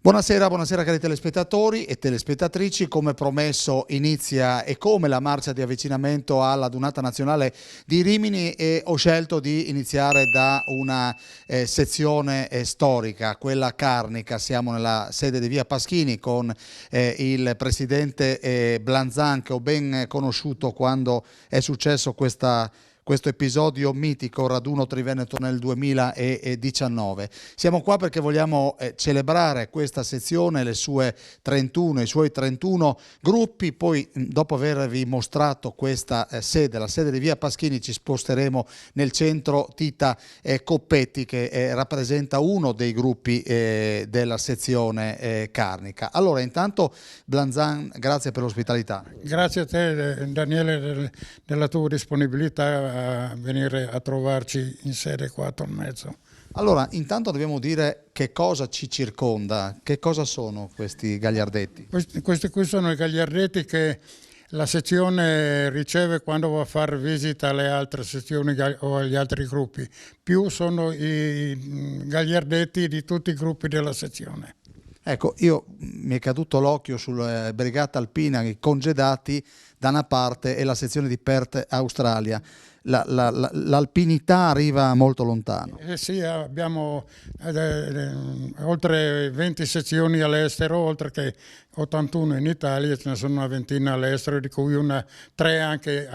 Buonasera, buonasera cari telespettatori e telespettatrici. Come promesso inizia e come la marcia di avvicinamento alla Adunata Nazionale di Rimini e ho scelto di iniziare da una sezione storica, quella carnica. Siamo nella sede di Via Paschini con il presidente Blanzan, che ho ben conosciuto quando è successo questo episodio mitico, raduno Triveneto nel 2019. Siamo qua perché vogliamo celebrare questa sezione, i suoi 31 gruppi. Poi, dopo avervi mostrato questa sede, la sede di Via Paschini, ci sposteremo nel centro Tita Coppetti, che rappresenta uno dei gruppi della sezione carnica. Allora, intanto Blanzan, grazie per l'ospitalità. Grazie a te Daniele della tua disponibilità a venire a trovarci in sede qua a Tolmezzo. Allora, intanto dobbiamo dire che cosa ci circonda, che cosa sono questi gagliardetti? Questi qui sono i gagliardetti che la sezione riceve quando va a fare visita alle altre sezioni o agli altri gruppi. Più sono i gagliardetti di tutti i gruppi della sezione. Ecco, mi è caduto l'occhio sulla brigata alpina, i congedati da una parte e la sezione di Perth Australia. L'alpinità arriva molto lontano. Sì, abbiamo oltre 20 sezioni all'estero, oltre che 81 in Italia, ce ne sono una ventina all'estero, di cui tre anche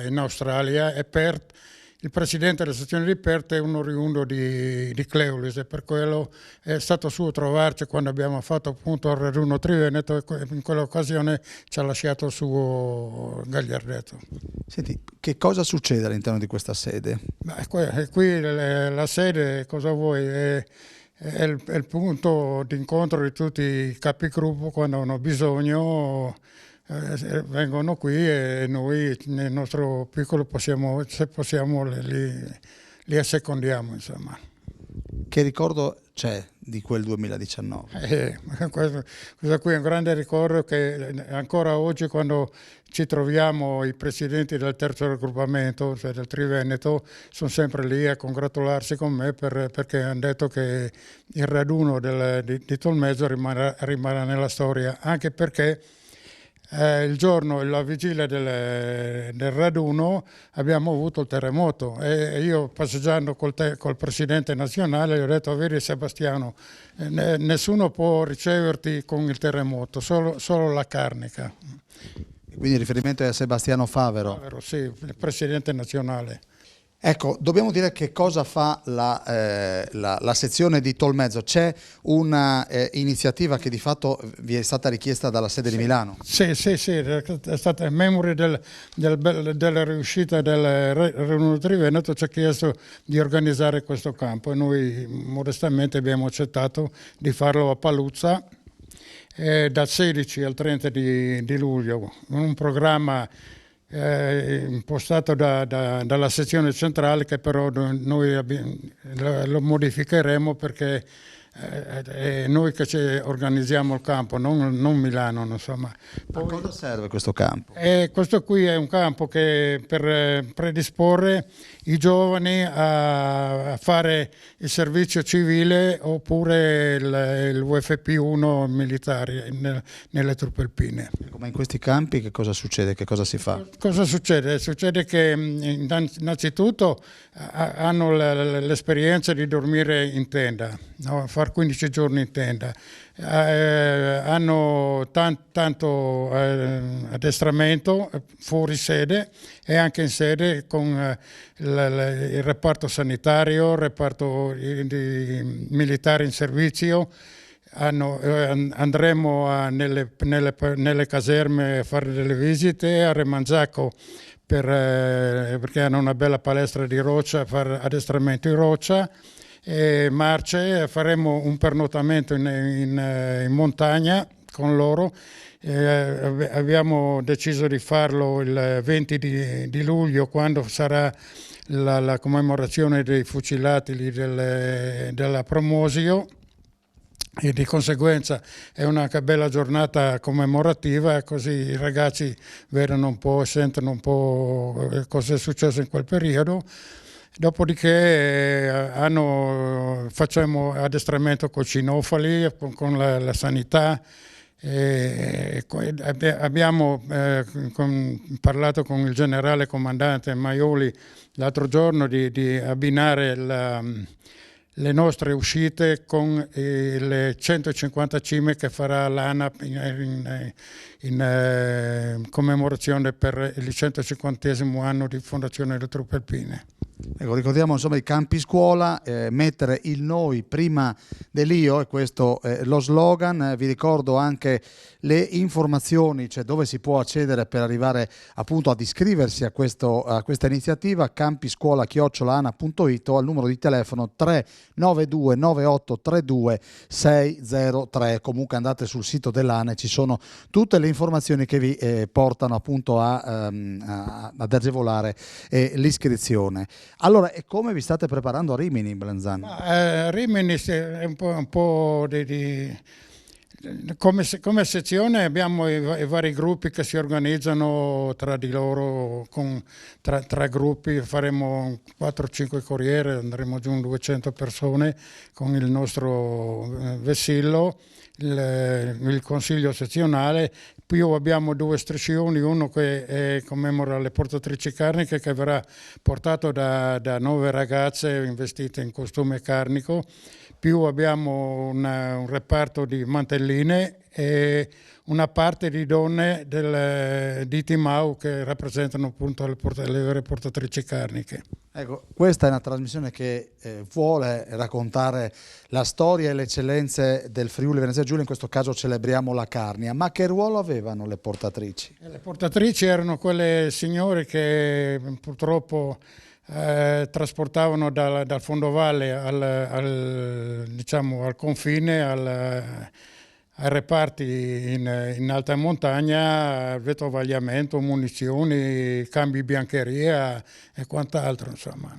in Australia e Perth. Il presidente della sezione di Perth è un oriundo di Cleulis e per quello è stato suo trovarci quando abbiamo fatto appunto il raduno Triveneto e in quell'occasione ci ha lasciato il suo gagliardetto. Senti, che cosa succede all'interno di questa sede? Qui la sede, cosa vuoi? È il punto d'incontro di tutti i capigruppo quando hanno bisogno. Vengono qui e noi nel nostro piccolo se possiamo li assecondiamo, insomma. Che ricordo c'è di quel 2019? Questo qui è un grande ricordo che ancora oggi, quando ci troviamo, i presidenti del terzo raggruppamento, cioè del Triveneto, sono sempre lì a congratularsi con me perché hanno detto che il raduno di Tolmezzo rimarrà nella storia, anche perché il giorno, la vigilia del raduno, abbiamo avuto il terremoto e io, passeggiando col presidente nazionale, gli ho detto: vedi Sebastiano, nessuno può riceverti con il terremoto, solo la carnica. Quindi il riferimento è a Sebastiano Favero? Favero, sì, il presidente nazionale. Ecco, dobbiamo dire che cosa fa la sezione di Tolmezzo. C'è una iniziativa che di fatto vi è stata richiesta dalla sede di Milano. Sì, è stata in memoria della riuscita del Raduno Triveneto, ci ha chiesto di organizzare questo campo e noi modestamente abbiamo accettato di farlo a Paluzza dal 16 al 30 di luglio, un programma impostato dalla sezione centrale, che però noi lo modificheremo perché è noi che ci organizziamo il campo, non Milano, insomma. A cosa serve questo campo? Questo qui è un campo che per predisporre i giovani a fare il servizio civile oppure il VFP1 militare nelle truppe alpine. Ma in questi campi che cosa succede? Che cosa si fa? Cosa succede? Succede che innanzitutto hanno l'esperienza di dormire in tenda, no? Far 15 giorni in tenda. Hanno tanto addestramento fuori sede e anche in sede con il reparto sanitario, il reparto di militari in servizio. Andremo nelle caserme a fare delle visite a Remanzacco perché hanno una bella palestra di roccia, a fare addestramento in roccia. Marce, faremo un pernottamento in montagna con loro. Abbiamo deciso di farlo il 20 di luglio, quando sarà la commemorazione dei fucilati della Promosio, e di conseguenza è una bella giornata commemorativa, così i ragazzi vedono un po', sentono un po' cosa è successo in quel periodo. Dopodiché facciamo addestramento con cinofali, con la sanità. Abbiamo parlato con il generale comandante Maioli l'altro giorno di abbinare le nostre uscite con le 150 cime che farà l'ANAP in commemorazione per il 150° anno di fondazione delle truppe alpine. Ecco, ricordiamo insomma i campi scuola, mettere il noi prima dell'io, e questo è lo slogan. Vi ricordo anche le informazioni, cioè dove si può accedere per arrivare appunto ad iscriversi a questa iniziativa: campiscuola@ana.it o al numero di telefono 392 9832 603. Comunque andate sul sito dell'ANE, ci sono tutte le informazioni che vi portano appunto ad agevolare l'iscrizione. Allora, e come vi state preparando a Rimini, Blanzan? Rimini è un po' come sezione abbiamo i vari gruppi che si organizzano tra di loro, tra gruppi faremo 4-5 corriere, andremo giù 200 persone con il nostro vessillo, il consiglio sezionale, più abbiamo 2 striscioni, uno che commemora le portatrici carniche, che verrà portato da 9 ragazze investite in costume carnico, più abbiamo un reparto di mantelline e una parte di donne di Timau che rappresentano appunto le vere portatrici carniche. Ecco, questa è una trasmissione che vuole raccontare la storia e le eccellenze del Friuli Venezia Giulia. In questo caso celebriamo la Carnia. Ma che ruolo avevano le portatrici? Le portatrici erano quelle signore che purtroppo trasportavano dal fondovalle al confine, ai reparti in alta montagna, vetrovagliamento, munizioni, cambi biancheria e quant'altro, insomma.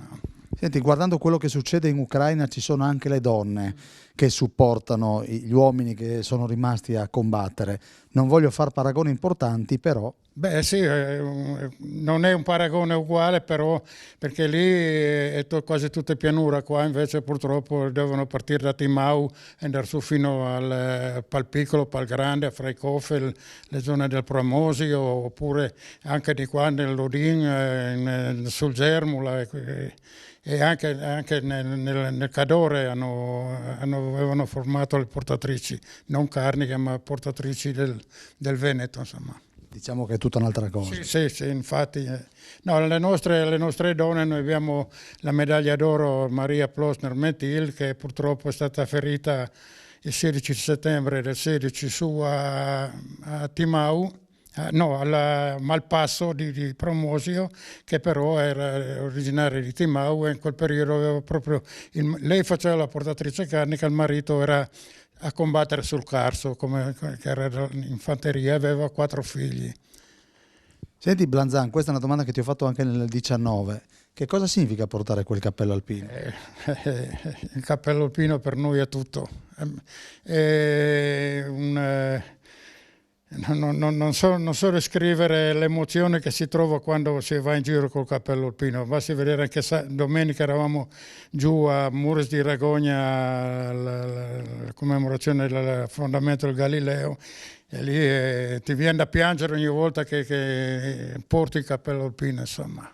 Senti, guardando quello che succede in Ucraina, ci sono anche le donne che supportano gli uomini che sono rimasti a combattere. Non voglio far paragoni importanti, però... Beh sì, non è un paragone uguale, però, perché lì è quasi tutta pianura, qua invece purtroppo devono partire da Timau e andare su fino al Palpiccolo, Palgrande, a Freikofel, le zone del Promosi, oppure anche di qua nell'Odin, sul Germula. E anche nel Cadore avevano formato le portatrici, non carniche ma portatrici del Veneto, insomma. Diciamo che è tutta un'altra cosa. Sì, infatti. No, le nostre donne, noi abbiamo la medaglia d'oro Maria Plosner-Mentil, che purtroppo è stata ferita il 16 settembre del 16 su a Timau, al Malpasso di Promosio, che però era originaria di Timau, e in quel periodo aveva proprio lei faceva la portatrice carnica, il marito era a combattere sul Carso, che era in fanteria, aveva 4 figli. Senti Blanzan, questa è una domanda che ti ho fatto anche nel 19. Che cosa significa portare quel cappello alpino? Il cappello alpino per noi è tutto. Non so descrivere l'emozione che si trova quando si va in giro col cappello alpino. Basti vedere anche domenica eravamo giù a Mures di Ragogna alla commemorazione del fondamento del Galileo, e lì ti viene da piangere ogni volta che porti il cappello alpino, insomma.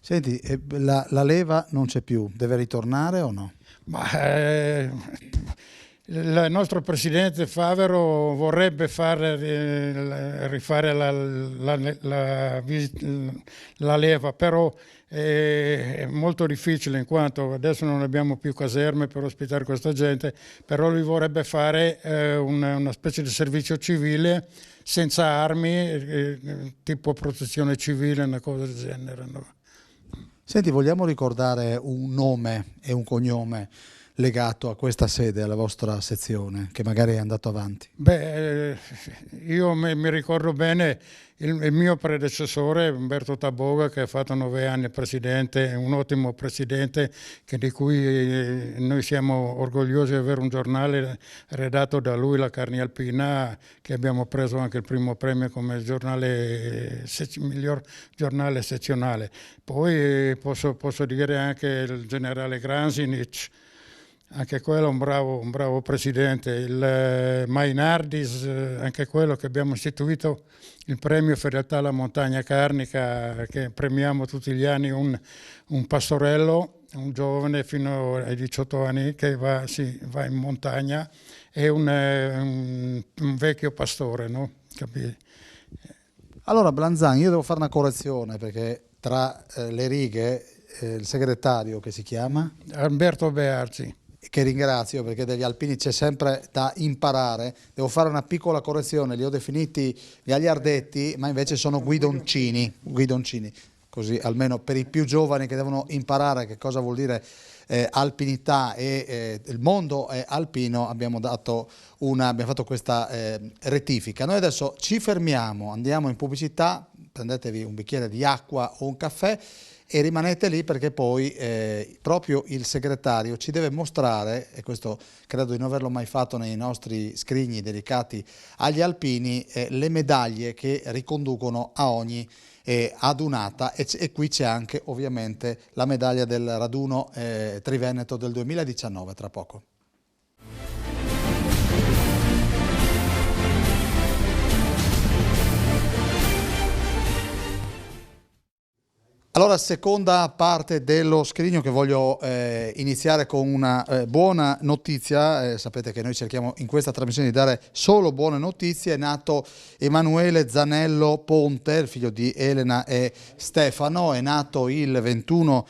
Senti, la leva non c'è più, deve ritornare o no? Il nostro presidente Favero vorrebbe rifare la leva, però è molto difficile, in quanto adesso non abbiamo più caserme per ospitare questa gente, però lui vorrebbe fare una specie di servizio civile senza armi, tipo protezione civile, una cosa del genere. No? Senti, vogliamo ricordare un nome e un cognome? legato a questa sede, alla vostra sezione, che magari è andato avanti? Beh, io mi ricordo bene il mio predecessore Umberto Taboga, che ha fatto 9 anni presidente, un ottimo presidente di cui noi siamo orgogliosi di avere un giornale redatto da lui, La Carni Alpina, che abbiamo preso anche il primo premio come miglior giornale sezionale. Poi posso dire anche il generale Granzinic, anche quello un bravo presidente, il Mainardis, anche quello che abbiamo istituito il premio Fedeltà alla Montagna Carnica, che premiamo tutti gli anni un pastorello, un giovane fino ai 18 anni che va in montagna, e un vecchio pastore, no? Capì? Allora Blanzan, io devo fare una correzione perché tra le righe il segretario, che si chiama? Alberto Bearzi. Che ringrazio, perché degli alpini c'è sempre da imparare. Devo fare una piccola correzione, li ho definiti gagliardetti, ma invece sono guidoncini, così almeno per i più giovani che devono imparare che cosa vuol dire alpinità e il mondo alpino, abbiamo fatto questa rettifica. Noi adesso ci fermiamo, andiamo in pubblicità, prendetevi un bicchiere di acqua o un caffè e rimanete lì, perché poi proprio il segretario ci deve mostrare, e questo credo di non averlo mai fatto nei nostri scrigni dedicati agli alpini, le medaglie che riconducono a ogni adunata, e qui c'è anche ovviamente la medaglia del raduno Triveneto del 2019, tra poco. Allora, seconda parte dello scrigno, che voglio iniziare con una buona notizia. Sapete che noi cerchiamo in questa trasmissione di dare solo buone notizie. È nato Emanuele Zanello Ponte, il figlio di Elena e Stefano, è nato il 21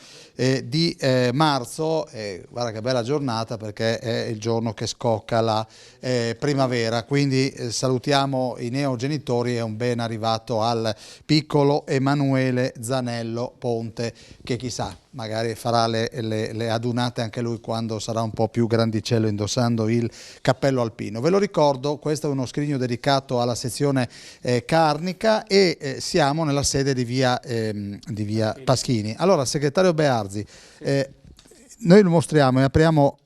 di marzo, guarda che bella giornata, perché è il giorno che scocca la primavera, quindi salutiamo i neogenitori e un ben arrivato al piccolo Emanuele Zanello Ponte, che chissà, magari farà le adunate anche lui quando sarà un po' più grandicello, indossando il cappello alpino. Ve lo ricordo, questo è uno scrigno dedicato alla sezione carnica, e siamo nella sede di via Paschini. Allora, segretario Bearzi, noi lo mostriamo e apriamo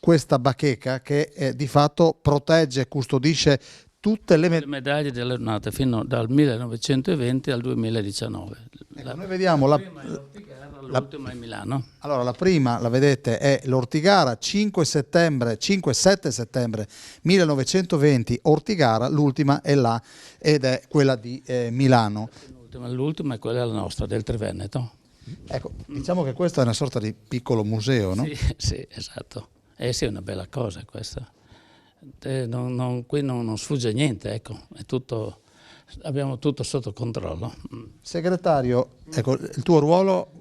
questa bacheca che di fatto protegge e custodisce tutte le medaglie delle adunate fino dal 1920 al 2019. Noi vediamo l'ultima è Milano. Allora, la prima, la vedete, è l'Ortigara, 5-7 settembre 1920, Ortigara. L'ultima è là, ed è quella di Milano. L'ultima è quella nostra, del Triveneto. Ecco, diciamo che questa è una sorta di piccolo museo, no? Sì, esatto. Sì, è una bella cosa questa. Qui non sfugge niente, ecco, abbiamo tutto sotto controllo. Segretario, ecco, il tuo ruolo?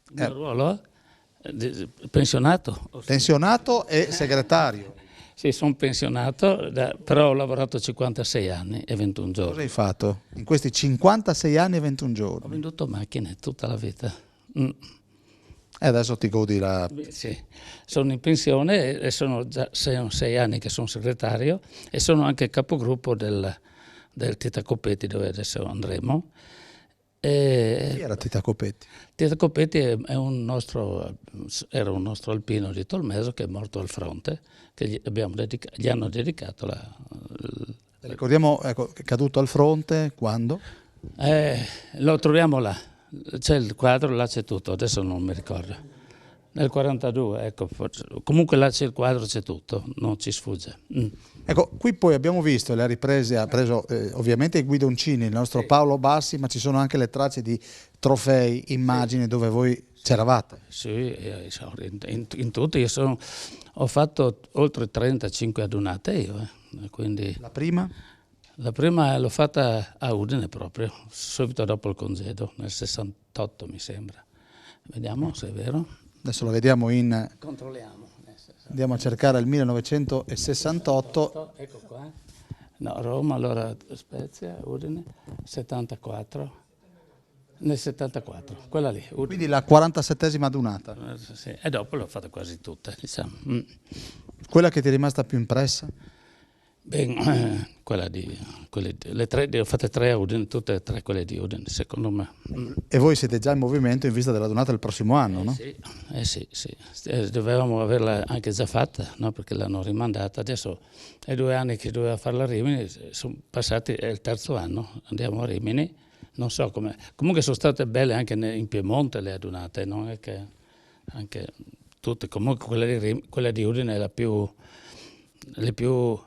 Il mio ruolo? Pensionato. Pensionato e segretario. Sì, sono pensionato, però ho lavorato 56 anni e 21 giorni. Cosa hai fatto in questi 56 anni e 21 giorni? Ho venduto macchine tutta la vita. E adesso ti godi la... Sì, sono in pensione e sono già 6 anni che sono segretario, e sono anche capogruppo del Tita Copetti, dove adesso andremo. Chi era Tita Copetti? Tita Copetti era un nostro alpino di Tolmeso, che è morto al fronte, che gli hanno dedicato Ricordiamo, ecco, che è caduto al fronte quando? Lo troviamo là. C'è il quadro, là c'è tutto, adesso non mi ricordo. Nel 42, ecco, comunque là c'è il quadro, c'è tutto, non ci sfugge. Ecco, qui poi abbiamo visto le riprese, ha preso ovviamente i guidoncini, il nostro Paolo Bassi, ma ci sono anche le tracce di trofei, immagini dove voi c'eravate. Sì, in tutto, ho fatto oltre 35 adunate io, quindi... La prima? La prima l'ho fatta a Udine proprio, subito dopo il congedo, nel 68 mi sembra. Vediamo se è vero. Adesso lo vediamo Controlliamo. Andiamo a cercare il 1968. Ecco qua. No, Roma, allora Spezia, Udine, 74. Nel 74, quella lì. Quindi la 47esima adunata. Sì. E dopo l'ho fatta quasi tutta, diciamo. Quella che ti è rimasta più impressa? Beh, le tre, ne ho fatte 3 a Udine, tutte e 3 quelle di Udine, secondo me. E voi siete già in movimento in vista dell'adunata del prossimo anno, no? Sì. Dovevamo averla anche già fatta, no? Perché l'hanno rimandata. Adesso è 2 anni che doveva farla a Rimini, sono passati, è il 3° anno, andiamo a Rimini. Non so come. Comunque sono state belle anche in Piemonte le adunate, no? È che anche tutte, comunque quella di Udine è le più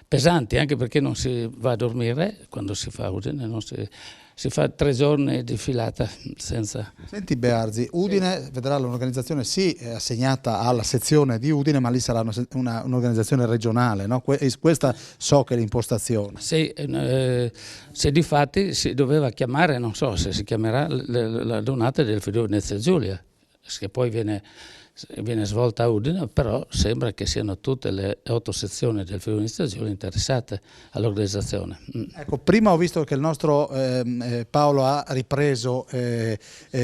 pesanti, anche perché non si va a dormire quando si fa Udine, si fa 3 giorni di filata senza. Senti Bearzi, Udine vedrà l'organizzazione assegnata alla sezione di Udine, ma lì sarà un'organizzazione regionale, no? Questa so che è l'impostazione. Sì, se di fatti si doveva chiamare, non so se si chiamerà la donata del Friuli Venezia Giulia, che poi viene svolta a Udine, però sembra che siano tutte le 8 sezioni del Friuli Venezia Giulia interessate all'organizzazione. Ecco, prima ho visto che il nostro Paolo ha ripreso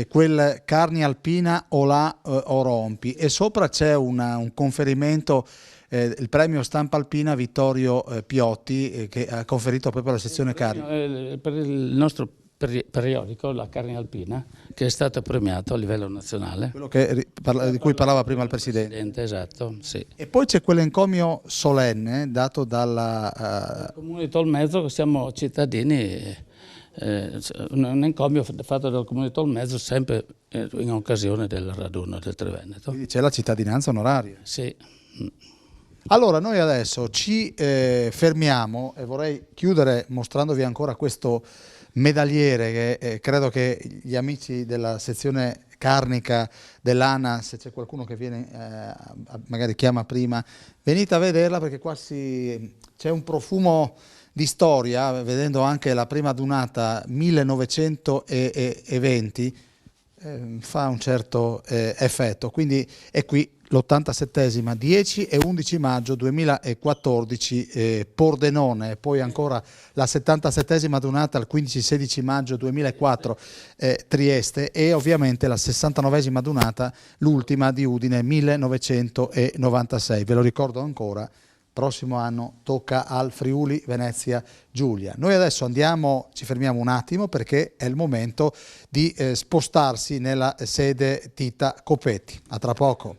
quel Carni Alpina o Rompi, e sopra c'è un conferimento, il premio Stampa Alpina Vittorio Piotti, che ha conferito proprio alla sezione Carni. Per il nostro periodico, la Carni Alpina, che è stato premiato a livello nazionale. Quello di cui parlava prima il Presidente. Esatto, sì. E poi c'è quell'encomio solenne dato dal Comune di Tolmezzo, che siamo cittadini, un encomio fatto dal Comune di Tolmezzo sempre in occasione del raduno del Triveneto. Quindi c'è la cittadinanza onoraria. Sì. Allora, noi adesso ci fermiamo e vorrei chiudere mostrandovi ancora questo medagliere che credo che gli amici della sezione carnica dell'ANA, se c'è qualcuno che viene, magari chiama prima, venite a vederla, perché qua c'è un profumo di storia, vedendo anche la prima adunata 1920, fa un certo effetto. Quindi è qui l'87esima, 10 e 11 maggio 2014, Pordenone, e poi ancora la 77esima adunata il 15-16 maggio 2004, Trieste, e ovviamente la 69esima adunata, l'ultima di Udine, 1996. Ve lo ricordo ancora, prossimo anno tocca al Friuli Venezia Giulia. Noi adesso ci fermiamo un attimo, perché è il momento di spostarsi nella sede Tita Copetti. A tra poco.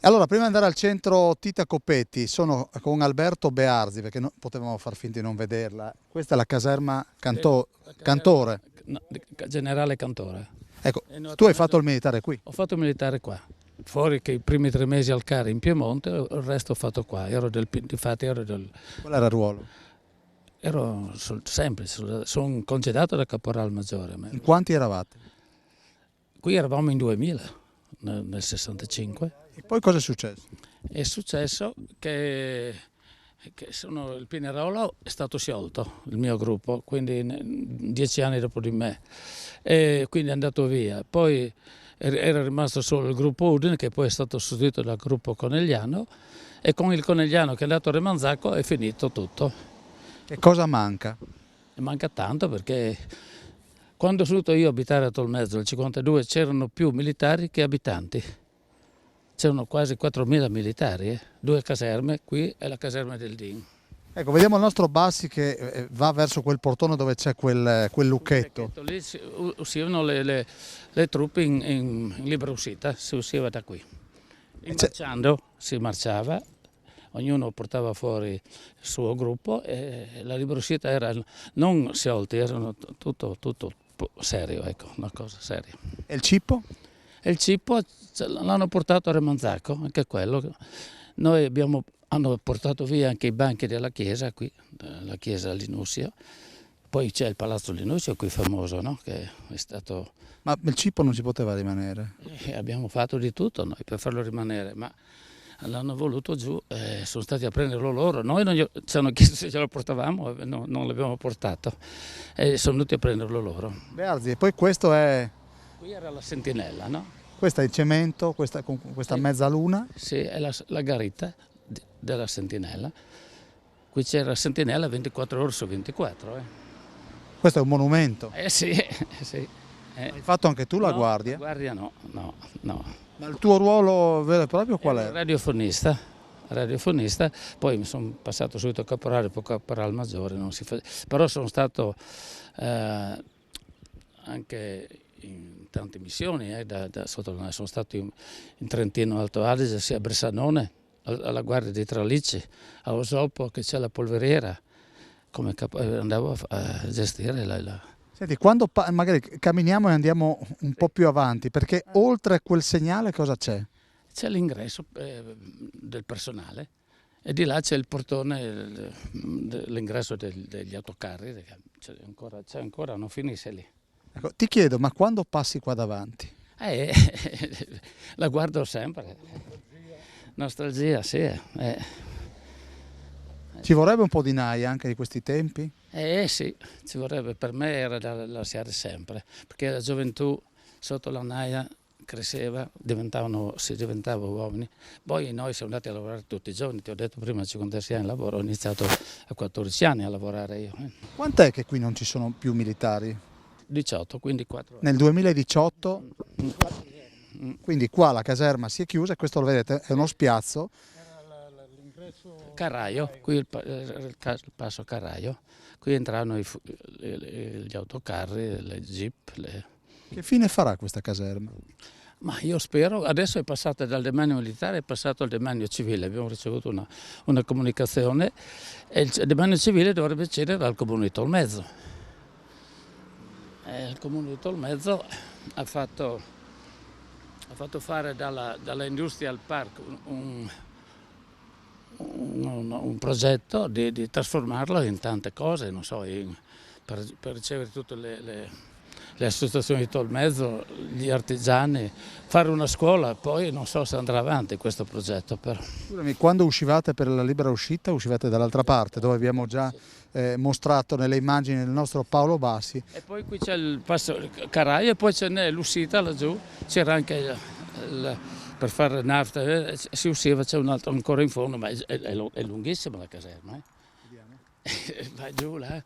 Allora, prima di andare al centro Tita Copetti, sono con Alberto Bearzi, perché potevamo far finta di non vederla. Questa è la caserma Cantore. No, generale Cantore. Ecco, tu hai fatto il militare qui? Ho fatto il militare qua, fuori che i primi 3 mesi al CARI in Piemonte, il resto ho fatto qua. Difatti ero del... Qual era il ruolo? Ero sono congedato da caporal maggiore. In quanti eravate? Qui eravamo in 2000, nel 65. E poi cosa è successo? È successo che il Pinerolo è stato sciolto, il mio gruppo, quindi 10 anni dopo di me, e quindi è andato via. Poi era rimasto solo il gruppo Udine, che poi è stato sostituito dal gruppo Conegliano, e con il Conegliano che è andato a Remanzacco è finito tutto. Che cosa manca? E manca tanto, perché quando sono venuto io a abitare a Tolmezzo nel 52 c'erano più militari che abitanti. C'erano quasi 4.000 militari, 2 caserme, qui è la caserma del DIN. Ecco, vediamo il nostro Bassi che va verso quel portone dove c'è quel lucchetto. Lì si uscivano le truppe in libera uscita, si usciva da qui. Marciando si marciava, ognuno portava fuori il suo gruppo, e la libera uscita era non sciolti, erano tutto serio, ecco, una cosa seria. E il cibo? E il cibo l'hanno portato a Remanzacco, anche quello. Noi hanno portato via anche i banchi della chiesa, qui, la chiesa Linusio. Poi c'è il Palazzo Linusio qui famoso, no? Che è stato... Ma il cibo non ci poteva rimanere? Abbiamo fatto di tutto noi per farlo rimanere, ma l'hanno voluto giù, sono stati a prenderlo loro. Noi ci hanno chiesto se ce lo portavamo, non l'abbiamo portato, e sono venuti a prenderlo loro. Bearzi, e poi questo è... Qui era la sentinella, no? Questa è il cemento, con questa Sì. mezzaluna. Sì, è la garita della sentinella. Qui c'è la sentinella 24 ore su 24. Questo è un monumento. Sì, sì. Hai fatto anche tu la No, guardia? La guardia no, no, no. Ma il tuo ruolo vero e proprio qual Ero è? radiofonista, poi mi sono passato subito a caporale, poi caporal maggiore, però sono stato anche in tante missioni, sono stato in Trentino Alto Adige, sia a Bressanone, alla Guardia di Tralicci, a Osopo che c'è la polveriera, andavo a gestire Senti, quando magari camminiamo e andiamo un po' più avanti, perché oltre a quel segnale cosa c'è? C'è l'ingresso del personale e di là c'è il portone, l'ingresso degli autocarri, c'è ancora, non finisce lì. Ecco, ti chiedo, ma quando passi qua davanti? La guardo sempre. Nostalgia, sì. Ci vorrebbe un po' di naia anche di questi tempi? Sì, ci vorrebbe, per me era da lasciare sempre, perché la gioventù sotto la naia cresceva, si diventava uomini. Poi noi siamo andati a lavorare tutti i giorni, ti ho detto prima, a 56 anni di lavoro, ho iniziato a 14 anni a lavorare io. Quant'è che qui non ci sono più militari? 18, quindi 4 anni. Nel 2018, quindi qua la caserma si è chiusa e questo lo vedete è uno spiazzo. Carraio, qui il passo Carraio, qui entrano gli autocarri, le jeep. Che fine farà questa caserma? Ma io spero, adesso è passata dal demanio militare, è passato al demanio civile, abbiamo ricevuto una comunicazione e il demanio civile dovrebbe cedere al comune di Tolmezzo. Il comune di Tolmezzo ha fatto fare dalla Industrial Park un progetto di trasformarlo in tante cose, non so, per ricevere tutte le associazioni di Tolmezzo, gli artigiani, fare una scuola, poi non so se andrà avanti questo progetto. Però. Scusami, quando uscivate per la libera uscita, uscivate dall'altra parte, dove abbiamo già mostrato nelle immagini del nostro Paolo Bassi. E poi qui c'è il passo Carraio e poi c'è l'uscita laggiù, c'era anche per fare nafta, si usciva, c'è un altro ancora in fondo, ma è lunghissima la caserma. Vediamo. Vai giù là.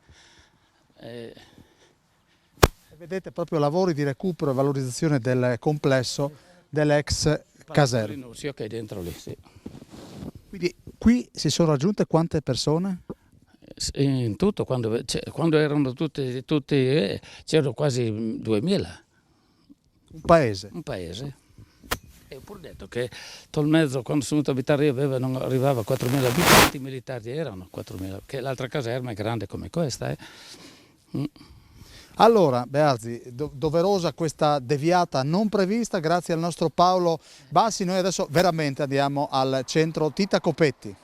Vedete proprio lavori di recupero e valorizzazione del complesso dell'ex caserma. Rinuzio che è dentro lì, sì. Quindi qui si sono raggiunte quante persone? In tutto, quando erano tutti c'erano quasi 2000. Un paese. Un paese. E ho pure detto che Tolmezzo, quando sono venuto a abitare io, non arrivava a 4.000 abitanti, i militari erano 4.000, che l'altra caserma è grande come questa. Allora, Bearzi, doverosa questa deviata non prevista, grazie al nostro Paolo Bassi. Noi adesso veramente andiamo al centro Tita Copetti.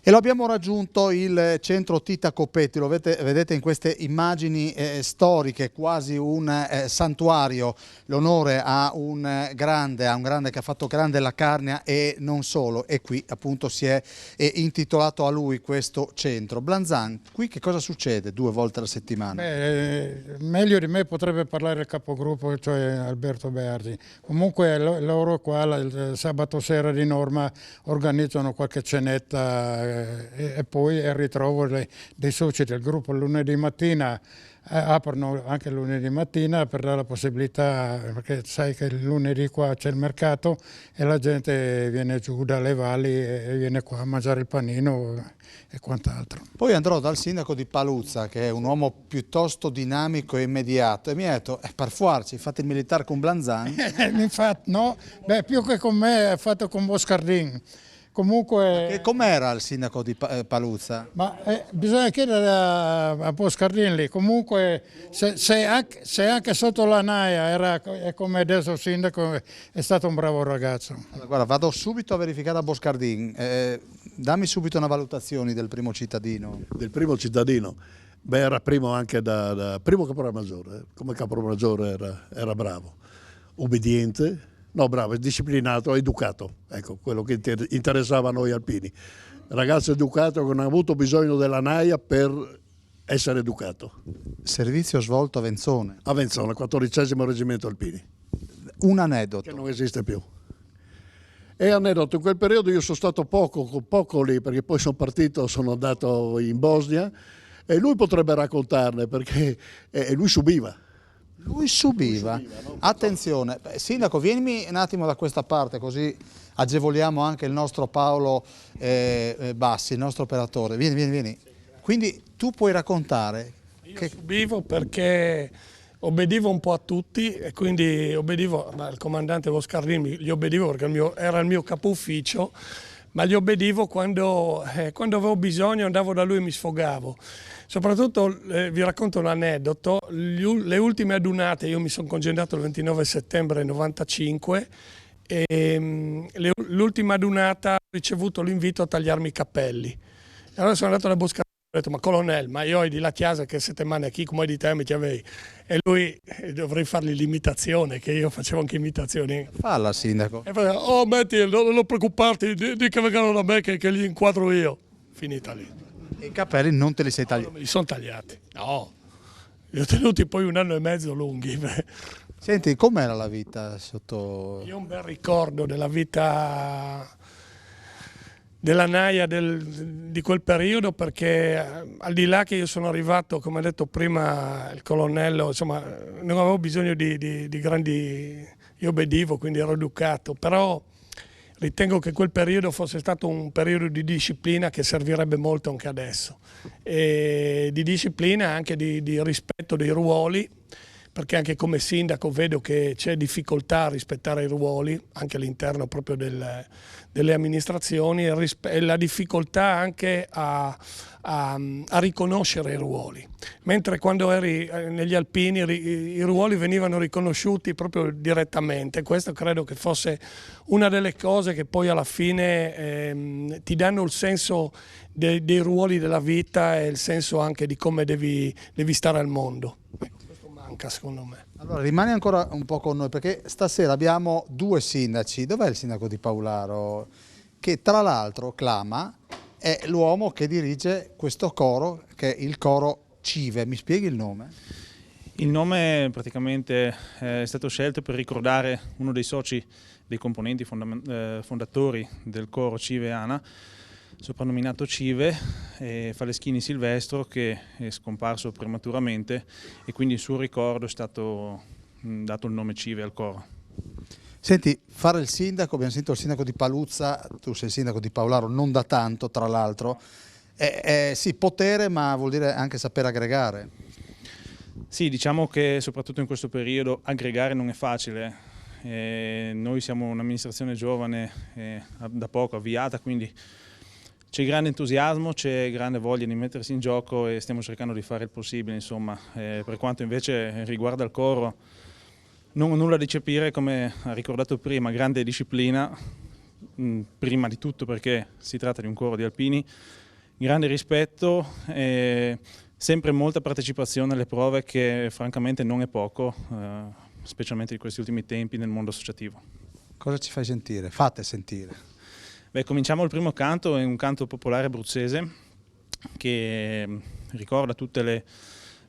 E lo abbiamo raggiunto il centro Tita Copetti, lo vedete in queste immagini storiche, quasi un santuario, l'onore a un grande che ha fatto grande la Carnia e non solo, e qui appunto si è intitolato a lui questo centro. Blanzan, qui che cosa succede 2 volte alla settimana? Meglio di me potrebbe parlare il capogruppo, cioè Alberto Beardi. Comunque loro qua il sabato sera di norma organizzano qualche cenetta e poi il ritrovo dei soci del gruppo lunedì mattina, aprono anche lunedì mattina per dare la possibilità, perché sai che il lunedì qua c'è il mercato e la gente viene giù dalle valli e viene qua a mangiare il panino e quant'altro. Poi andrò dal sindaco di Paluzza, che è un uomo piuttosto dinamico e immediato, e mi ha detto, per forza, fate il militare con Blanzan? Infatti, no, più che con me è fatto con Boscardin. Comunque, com'era il sindaco di Paluzza? Ma bisogna chiedere a Boscardin lì. Comunque se anche sotto la naia è come adesso il sindaco, è stato un bravo ragazzo. Allora, guarda, vado subito a verificare a Boscardin. Dammi subito una valutazione del primo cittadino. Del primo cittadino? Beh, era primo anche da primo caporale maggiore. Come caporale maggiore era bravo, obbediente. No, bravo, disciplinato, educato, ecco, quello che interessava a noi alpini. ragazzo educato che non ha avuto bisogno della naia per essere educato. Servizio svolto a Venzone. A Venzone, 14° Reggimento Alpini, Un aneddoto. che non esiste più. E aneddoto, in quel periodo io sono stato poco lì, perché poi sono partito, sono andato in Bosnia, e lui potrebbe raccontarne, perché lui subiva. Lui subiva. Attenzione, sindaco, vienimi un attimo da questa parte così agevoliamo anche il nostro Paolo Bassi, il nostro operatore. Vieni. Quindi tu puoi raccontare Io subivo perché obbedivo un po' a tutti e quindi obbedivo al comandante Boscardini, gli obbedivo perché era il mio capo ufficio, ma gli obbedivo quando avevo bisogno, andavo da lui e mi sfogavo. Soprattutto vi racconto un aneddoto, le ultime adunate, io mi sono congedato il 29 settembre 95 e l'ultima adunata ho ricevuto l'invito a tagliarmi i capelli. E allora sono andato da Boscardini. Ho detto, ma colonnello, ma io ho di la chiesa che 7 mani qui, come di te mi chiavevi? E lui, dovrei fargli l'imitazione, che io facevo anche imitazioni. Falla, sindaco. E faceva, oh metti, non preoccuparti, di che vengano da me che li inquadro io. Finita lì. I capelli non te li sei Non tagliati. me li sono tagliati, no. Li ho tenuti poi 1 anno e mezzo lunghi. Senti, com'era la vita sotto... Io ho un bel ricordo della vita della naia di quel periodo, perché al di là che io sono arrivato, come ha detto prima il colonnello, insomma non avevo bisogno di grandi, io obbedivo, quindi ero educato, però ritengo che quel periodo fosse stato un periodo di disciplina che servirebbe molto anche adesso, e di disciplina anche di rispetto dei ruoli, perché anche come sindaco vedo che c'è difficoltà a rispettare i ruoli anche all'interno proprio delle amministrazioni, e la difficoltà anche a riconoscere i ruoli, mentre quando eri negli alpini i ruoli venivano riconosciuti proprio direttamente. Questo credo che fosse una delle cose che poi alla fine ti danno il senso dei ruoli della vita e il senso anche di come devi stare al mondo. Secondo me. Allora rimani ancora un po' con noi, perché stasera abbiamo 2 sindaci. Dov'è il sindaco di Paularo? Che tra l'altro Clama è l'uomo che dirige questo coro, che è il coro CIVE. Mi spieghi il nome? Il nome praticamente è stato scelto per ricordare uno dei soci, dei componenti fondatori del coro CIVE ANA, soprannominato CIVE, Faleschini Silvestro, che è scomparso prematuramente, e quindi in suo ricordo è stato dato il nome CIVE al coro. Senti, fare il sindaco, abbiamo sentito il sindaco di Paluzza, tu sei il sindaco di Paularo, non da tanto tra l'altro, sì, potere, ma vuol dire anche sapere aggregare. Sì, diciamo che soprattutto in questo periodo aggregare non è facile. Noi siamo un'amministrazione giovane, da poco avviata, quindi c'è grande entusiasmo, c'è grande voglia di mettersi in gioco e stiamo cercando di fare il possibile, insomma. Per quanto invece riguarda il coro, non ho nulla da eccepire, come ha ricordato prima, grande disciplina, prima di tutto perché si tratta di un coro di alpini, grande rispetto e sempre molta partecipazione alle prove, che francamente non è poco, specialmente in questi ultimi tempi nel mondo associativo. Cosa ci fai sentire? Fate sentire. Beh, cominciamo il primo canto, è un canto popolare abruzzese che ricorda tutte le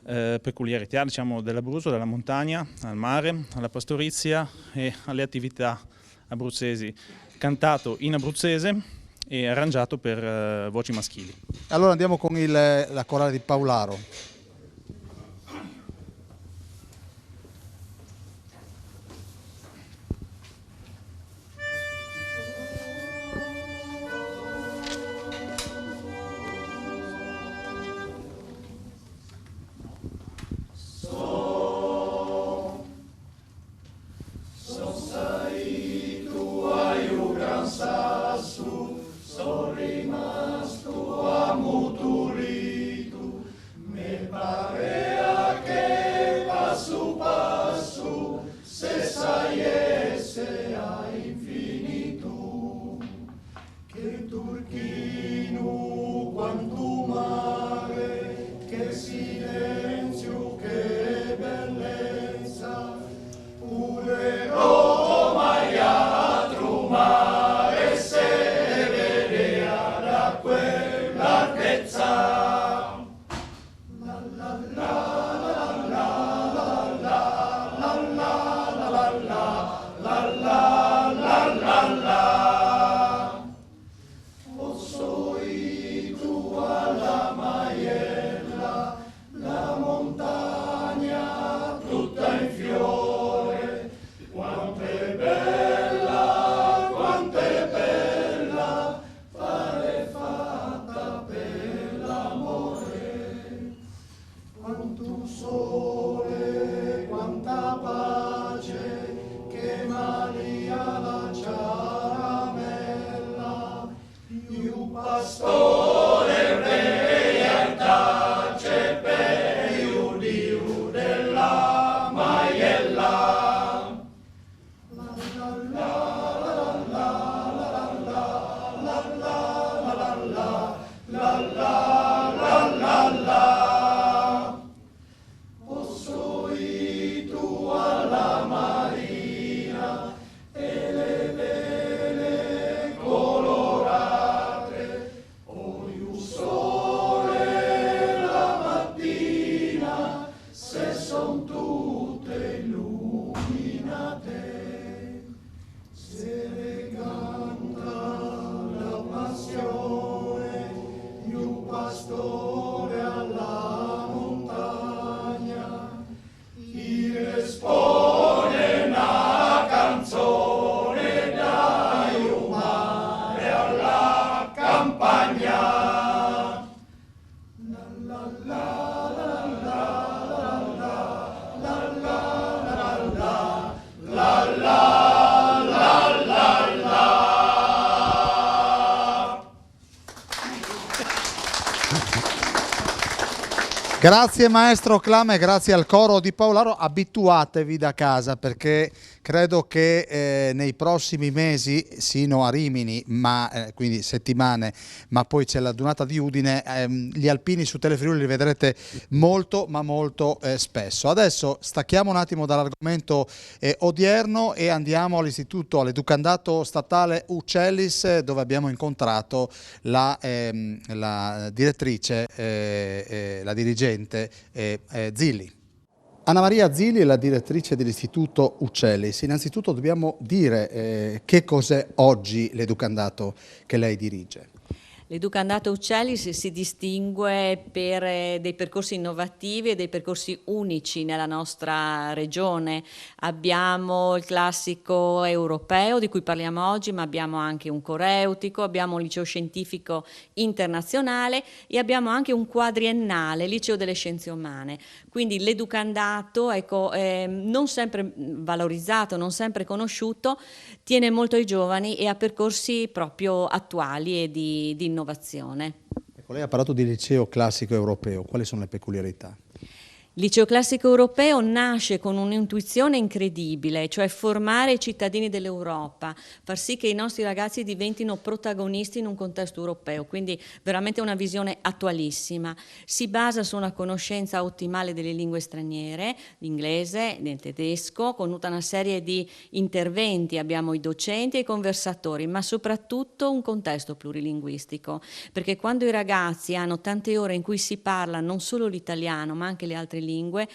peculiarità, diciamo, dell'Abruzzo, dalla montagna al mare, alla pastorizia e alle attività abruzzesi, cantato in abruzzese e arrangiato per voci maschili. Allora andiamo con la corale di Paularo. Me Grazie maestro Clame, grazie al coro di Paolaro. Abituatevi da casa, perché credo che nei prossimi mesi, sino a Rimini, quindi settimane, ma poi c'è la Dunata di Udine, gli alpini su Telefriuli li vedrete molto ma molto spesso. Adesso stacchiamo un attimo dall'argomento odierno e andiamo all'istituto, all'educandato statale Uccellis, dove abbiamo incontrato la direttrice, la dirigente Zilli. Anna Maria Zilli è la direttrice dell'istituto Uccellis. Innanzitutto dobbiamo dire che cos'è oggi l'educandato che lei dirige. L'educandato Uccellis si distingue per dei percorsi innovativi e dei percorsi unici nella nostra regione. Abbiamo il classico europeo di cui parliamo oggi, ma abbiamo anche un coreutico, abbiamo un liceo scientifico internazionale e abbiamo anche un quadriennale, liceo delle scienze umane. Quindi l'educandato, non sempre valorizzato, non sempre conosciuto, tiene molto ai giovani e a percorsi proprio attuali e di innovazione. Ecco, lei ha parlato di liceo classico europeo, quali sono le peculiarità? Il liceo classico europeo nasce con un'intuizione incredibile, cioè formare i cittadini dell'Europa, far sì che i nostri ragazzi diventino protagonisti in un contesto europeo, quindi veramente una visione attualissima. Si basa su una conoscenza ottimale delle lingue straniere, l'inglese, il tedesco, con tutta una serie di interventi, abbiamo i docenti e i conversatori, ma soprattutto un contesto plurilinguistico, perché quando i ragazzi hanno tante ore in cui si parla non solo l'italiano ma anche le altre lingue,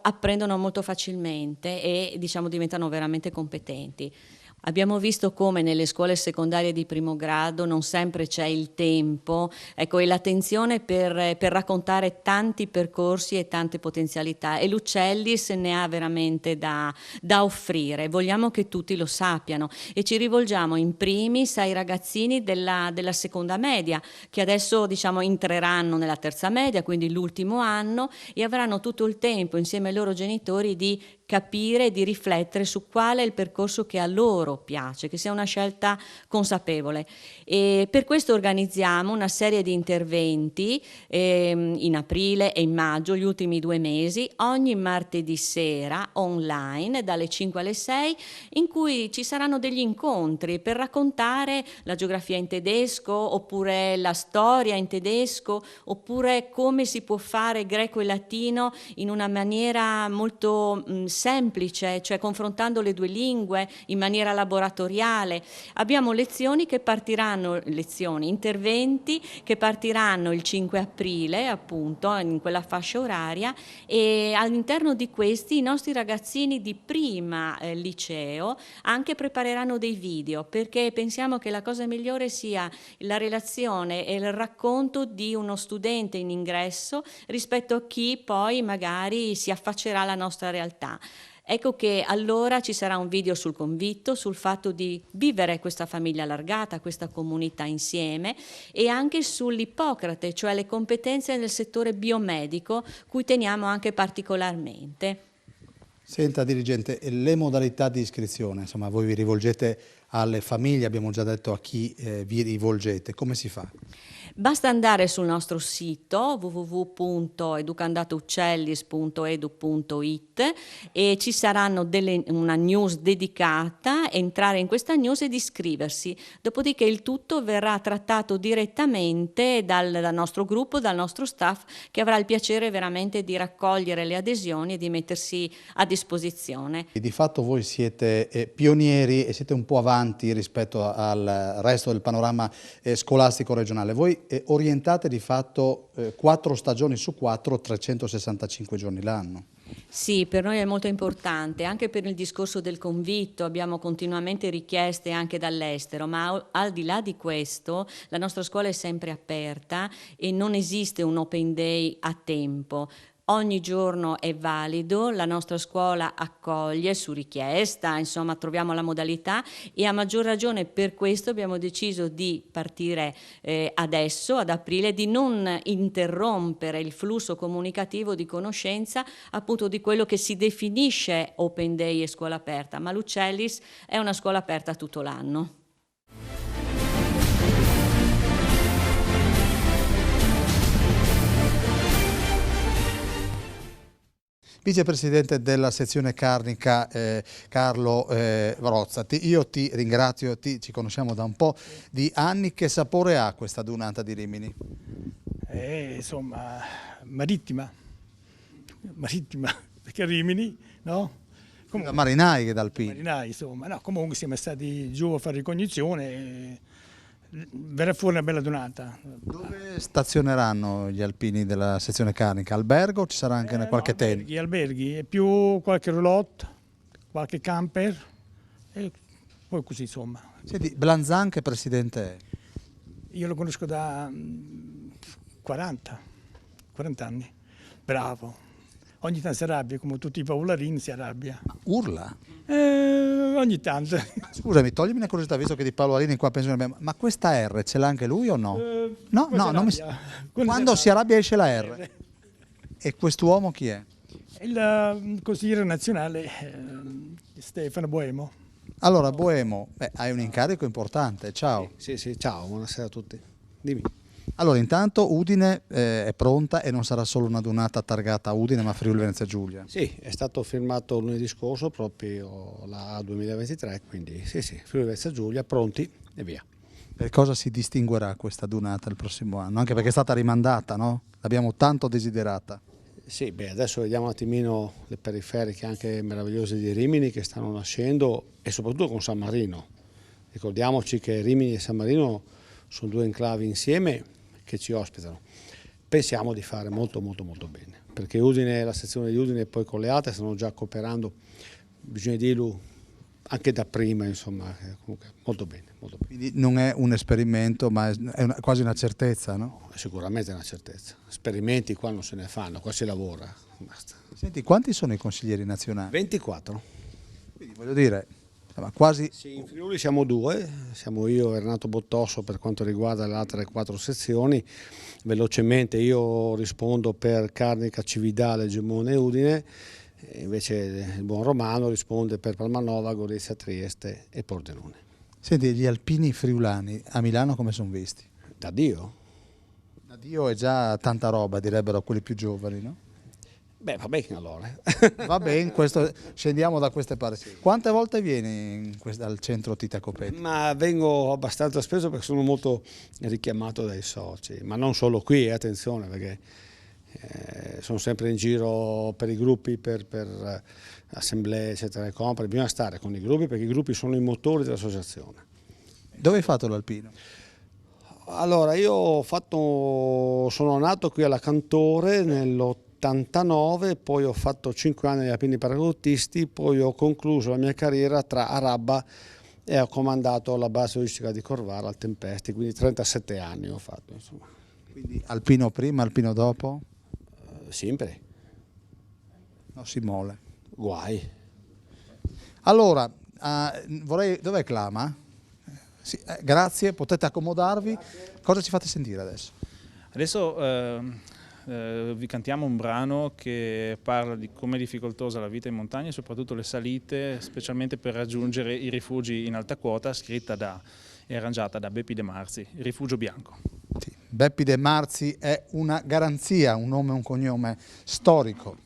apprendono molto facilmente e diventano veramente competenti. Abbiamo visto come nelle scuole secondarie di primo grado non sempre c'è il tempo, e l'attenzione per raccontare tanti percorsi e tante potenzialità, e l'Uccellis ne ha veramente da offrire. Vogliamo che tutti lo sappiano e ci rivolgiamo in primis ai ragazzini della seconda media, che adesso entreranno nella terza media, quindi l'ultimo anno, e avranno tutto il tempo insieme ai loro genitori di capire e di riflettere su quale è il percorso che a loro piace, che sia una scelta consapevole. E per questo organizziamo una serie di interventi in aprile e in maggio, gli ultimi 2 mesi, ogni martedì sera online dalle 5 alle 6, in cui ci saranno degli incontri per raccontare la geografia in tedesco, oppure la storia in tedesco, oppure come si può fare greco e latino in una maniera molto semplice, cioè confrontando le due lingue in maniera laboratoriale. Abbiamo interventi che partiranno il 5 aprile, appunto, in quella fascia oraria, e all'interno di questi i nostri ragazzini di prima liceo anche prepareranno dei video, perché pensiamo che la cosa migliore sia la relazione e il racconto di uno studente in ingresso rispetto a chi poi magari si affaccerà alla nostra realtà. Ecco che allora ci sarà un video sul convitto, sul fatto di vivere questa famiglia allargata, questa comunità insieme, e anche sull'Ippocrate, cioè le competenze nel settore biomedico, cui teniamo anche particolarmente. Senta dirigente, le modalità di iscrizione, insomma voi vi rivolgete alle famiglie, abbiamo già detto a chi vi rivolgete, come si fa? Basta andare sul nostro sito www.educandatouccellis.edu.it e ci saranno una news dedicata, entrare in questa news ed iscriversi. Dopodiché il tutto verrà trattato direttamente dal nostro gruppo, dal nostro staff, che avrà il piacere veramente di raccogliere le adesioni e di mettersi a disposizione. Di fatto voi siete pionieri e siete un po' avanti rispetto al resto del panorama scolastico regionale. Voi orientate di fatto 4 stagioni su 4, 365 giorni l'anno. Sì, per noi è molto importante, anche per il discorso del convitto abbiamo continuamente richieste anche dall'estero, ma al di là di questo la nostra scuola è sempre aperta e non esiste un open day a tempo. Ogni giorno è valido, la nostra scuola accoglie su richiesta, insomma troviamo la modalità, e a maggior ragione per questo abbiamo deciso di partire adesso, ad aprile, di non interrompere il flusso comunicativo di conoscenza appunto di quello che si definisce Open Day e scuola aperta, ma l'Uccellis è una scuola aperta tutto l'anno. Vicepresidente della sezione carnica Carlo Vrozza, io ti ringrazio, ci conosciamo da un po' di anni. Che sapore ha questa adunata di Rimini? Insomma, marittima, perché Rimini, no? Da marinai che da alpini. Marinai, insomma, no, comunque siamo stati giù a fare ricognizione. Verrà fuori una bella donata. Dove stazioneranno gli alpini della sezione carnica? Albergo o ci sarà anche qualche tent? Alberghi, e più qualche roulotte, qualche camper e poi così insomma. Senti, Blanzan che presidente è? Io lo conosco da 40 anni, bravo. Ogni tanto si arrabbia, come tutti i paolarini si arrabbia. Urla? Ogni tanto. Scusami, toglimi una curiosità, visto che di Paolo Arini qua penso che abbiamo... Ma questa R ce l'ha anche lui o no? No, non mi... Quando si arrabbia esce la R. E quest'uomo chi è? Il consigliere nazionale Stefano Boemo. Allora, Boemo, hai un incarico importante, ciao. Sì, ciao, buonasera a tutti. Dimmi. Allora, intanto Udine è pronta e non sarà solo una donata targata a Udine, ma Friuli Venezia Giulia. Sì, è stato firmato lunedì scorso proprio la 2023, quindi sì, Friuli Venezia Giulia, pronti e via. Per cosa si distinguerà questa donata il prossimo anno? Anche perché è stata rimandata, no? L'abbiamo tanto desiderata. Sì, adesso vediamo un attimino le periferiche anche meravigliose di Rimini che stanno nascendo e soprattutto con San Marino. Ricordiamoci che Rimini e San Marino sono due enclavi insieme che ci ospitano. Pensiamo di fare molto bene, perché Udine, la sezione di Udine e poi con le altre stanno già cooperando, bisogna dirlo anche da prima, insomma, comunque molto bene. Quindi non è un esperimento, ma è quasi una certezza, no? No, è sicuramente una certezza. Esperimenti qua non se ne fanno, qua si lavora, basta. Senti, quanti sono i consiglieri nazionali? 24. Quindi voglio dire, quasi... Sì, in Friuli siamo 2, siamo io e Renato Bottosso per quanto riguarda le altre 4 sezioni. Velocemente io rispondo per Carnica, Cividale, Gemone e Udine, e invece il buon Romano risponde per Palmanova, Gorizia, Trieste e Pordenone. Senti, gli alpini friulani a Milano come sono visti? Da Dio? Da Dio è già tanta roba, direbbero quelli più giovani, no? Beh, va bene allora. Va bene, scendiamo da queste parti. Quante volte vieni al centro Tita Copetti? Ma vengo abbastanza spesso perché sono molto richiamato dai soci, ma non solo qui, attenzione, perché sono sempre in giro per i gruppi, per assemblee eccetera e compagni. Bisogna stare con i gruppi perché i gruppi sono i motori dell'associazione. Dove hai fatto l'alpino? Allora, io sono nato qui alla Cantore nell'89, poi ho fatto 5 anni agli alpini paracadutisti, poi ho concluso la mia carriera tra Arabba e ho comandato la base logistica di Corvara al Tempesti, quindi 37 anni ho fatto. Insomma. Quindi alpino prima, alpino dopo? Sempre. Non si mole. Guai. Allora, dov'è Clama? Sì, grazie, potete accomodarvi. Grazie. Cosa ci fate sentire adesso? Adesso vi cantiamo un brano che parla di com'è difficoltosa la vita in montagna e soprattutto le salite, specialmente per raggiungere i rifugi in alta quota, scritta e arrangiata da Beppi De Marzi, Il Rifugio Bianco. Sì, Beppi De Marzi è una garanzia, un nome e un cognome storico.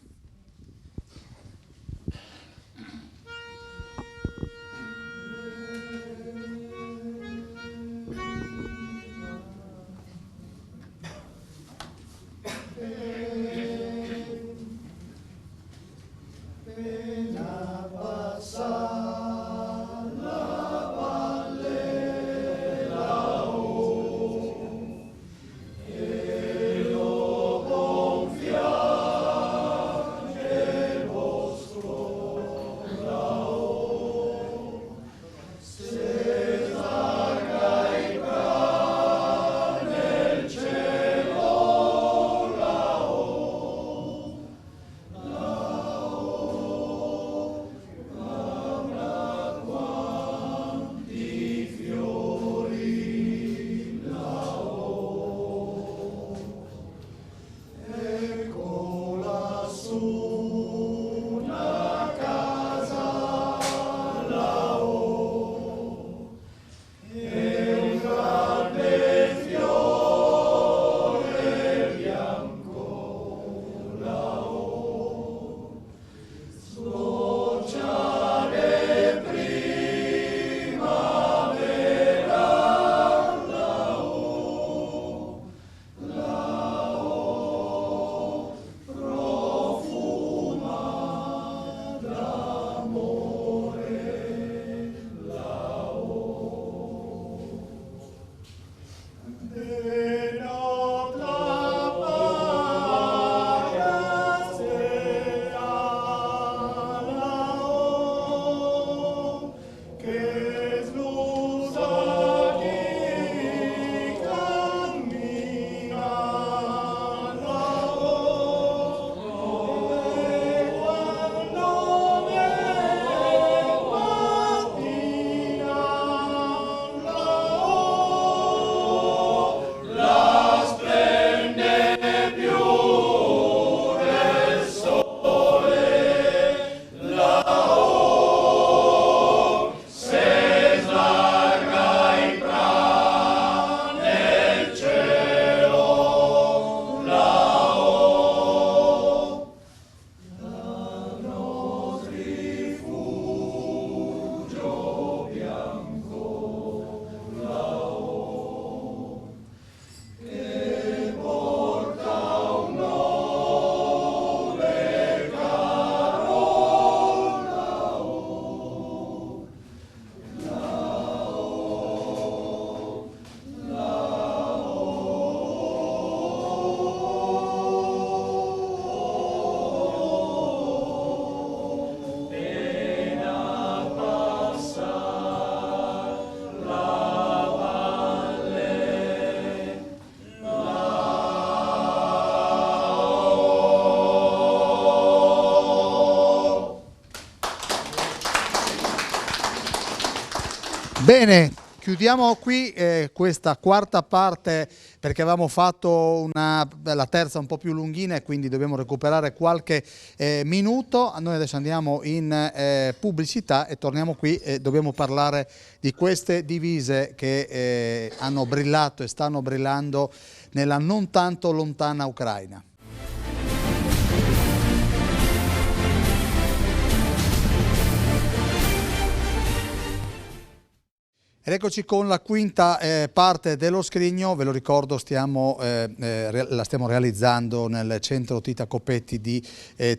Bene, chiudiamo qui questa quarta parte perché avevamo fatto la terza un po' più lunghina e quindi dobbiamo recuperare qualche minuto. Noi adesso andiamo in pubblicità e torniamo qui e dobbiamo parlare di queste divise che hanno brillato e stanno brillando nella non tanto lontana Ucraina. Ed eccoci con la quinta parte dello scrigno. Ve lo ricordo, la stiamo realizzando nel centro Tita Copetti di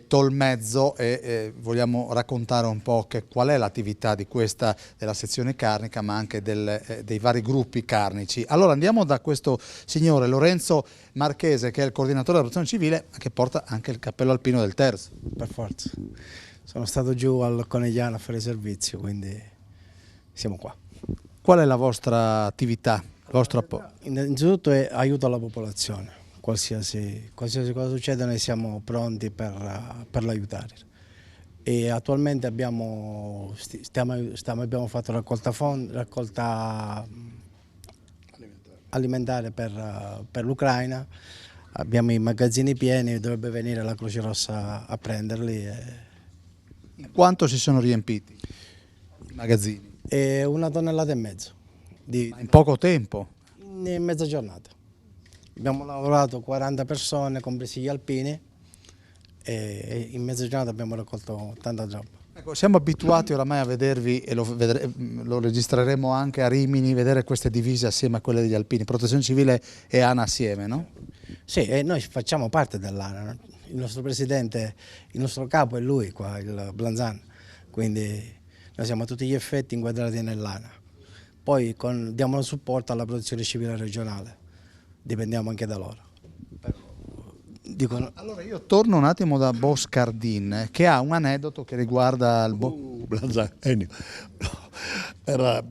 Tolmezzo e vogliamo raccontare un po' qual è l'attività di della sezione carnica, ma anche dei vari gruppi carnici. Allora andiamo da questo signore Lorenzo Marchese, che è il coordinatore della protezione civile, che porta anche il cappello alpino del TERS. Per forza. Sono stato giù al Conegliano a fare servizio, quindi siamo qua. Qual è la vostra attività? Innanzitutto è aiuto alla popolazione, qualsiasi cosa succeda noi siamo pronti per l'aiutare. E attualmente abbiamo fatto raccolta alimentare per l'Ucraina, abbiamo i magazzini pieni, dovrebbe venire la Croce Rossa a prenderli. Quanto si sono riempiti i magazzini? 1,5 tonnellate. In poco tempo? In mezza giornata. Abbiamo lavorato 40 persone, compresi gli alpini, e in mezza giornata abbiamo raccolto tanta roba. Ecco, siamo abituati oramai a vedervi, e lo registreremo anche a Rimini, vedere queste divise assieme a quelle degli alpini, Protezione Civile e ANA assieme, no? Sì, e noi facciamo parte dell'ANA, no? Il nostro presidente, il nostro capo è lui qua, il Blanzan, quindi noi siamo a tutti gli effetti inquadrati nell'ANA. Poi diamo il supporto alla protezione civile regionale, dipendiamo anche da loro. Allora io torno un attimo da Boscardin, che ha un aneddoto che riguarda il Era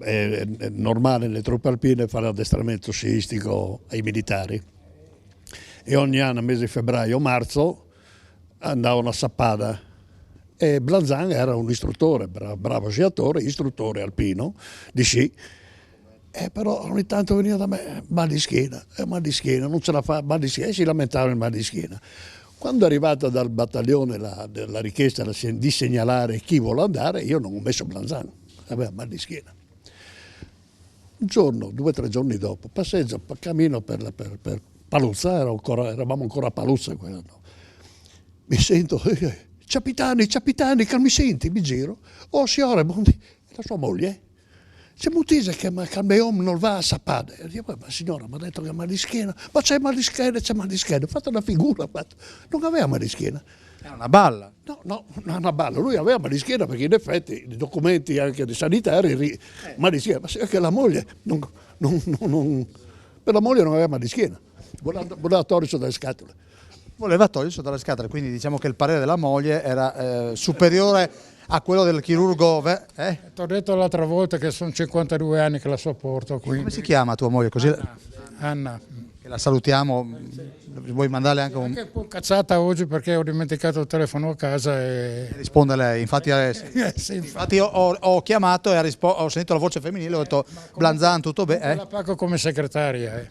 normale nelle truppe alpine fare addestramento sciistico ai militari e ogni anno, mese di febbraio o marzo, andavano a Sappada. E Blanzan era un istruttore, bravo sciatore, istruttore alpino di sci, però ogni tanto veniva da me, mal di schiena, non ce la fa, mal di schiena, e si lamentava il mal di schiena. Quando è arrivata dal battaglione la richiesta di segnalare chi vuole andare, io non ho messo Blanzan, aveva mal di schiena. Un giorno, 2 o 3 giorni dopo, passeggio, cammino per Paluzza, eravamo ancora a Paluzza quell'anno, mi sento... Capitani, che mi senti? Mi giro. Oh, signore, la sua moglie. C'è mutise che il mio uomo non va a Sappada. E io, ma signora, mi ha detto che ha mal di schiena. Ma c'è mal di schiena, Ho fatto una figura, non aveva mal di schiena. Era una balla? No, non una balla. Lui aveva mal di schiena perché in effetti i documenti anche dei sanitari, mal di schiena. Ma che la moglie, per la moglie non aveva mal di schiena. Voleva togliersi dalle scatole. Voleva togliersi dalle scatole, quindi diciamo che il parere della moglie era superiore a quello del chirurgo. Ti ho detto l'altra volta che sono 52 anni che la sopporto. Quindi. Come si chiama tua moglie? Così Anna. Che la salutiamo, vuoi mandarle anche Anche un po' cazzata oggi perché ho dimenticato il telefono a casa e... Risponde lei, infatti, sì, infatti ho chiamato e ho sentito la voce femminile, ho detto Blanzan tutto bene? La pago come segretaria.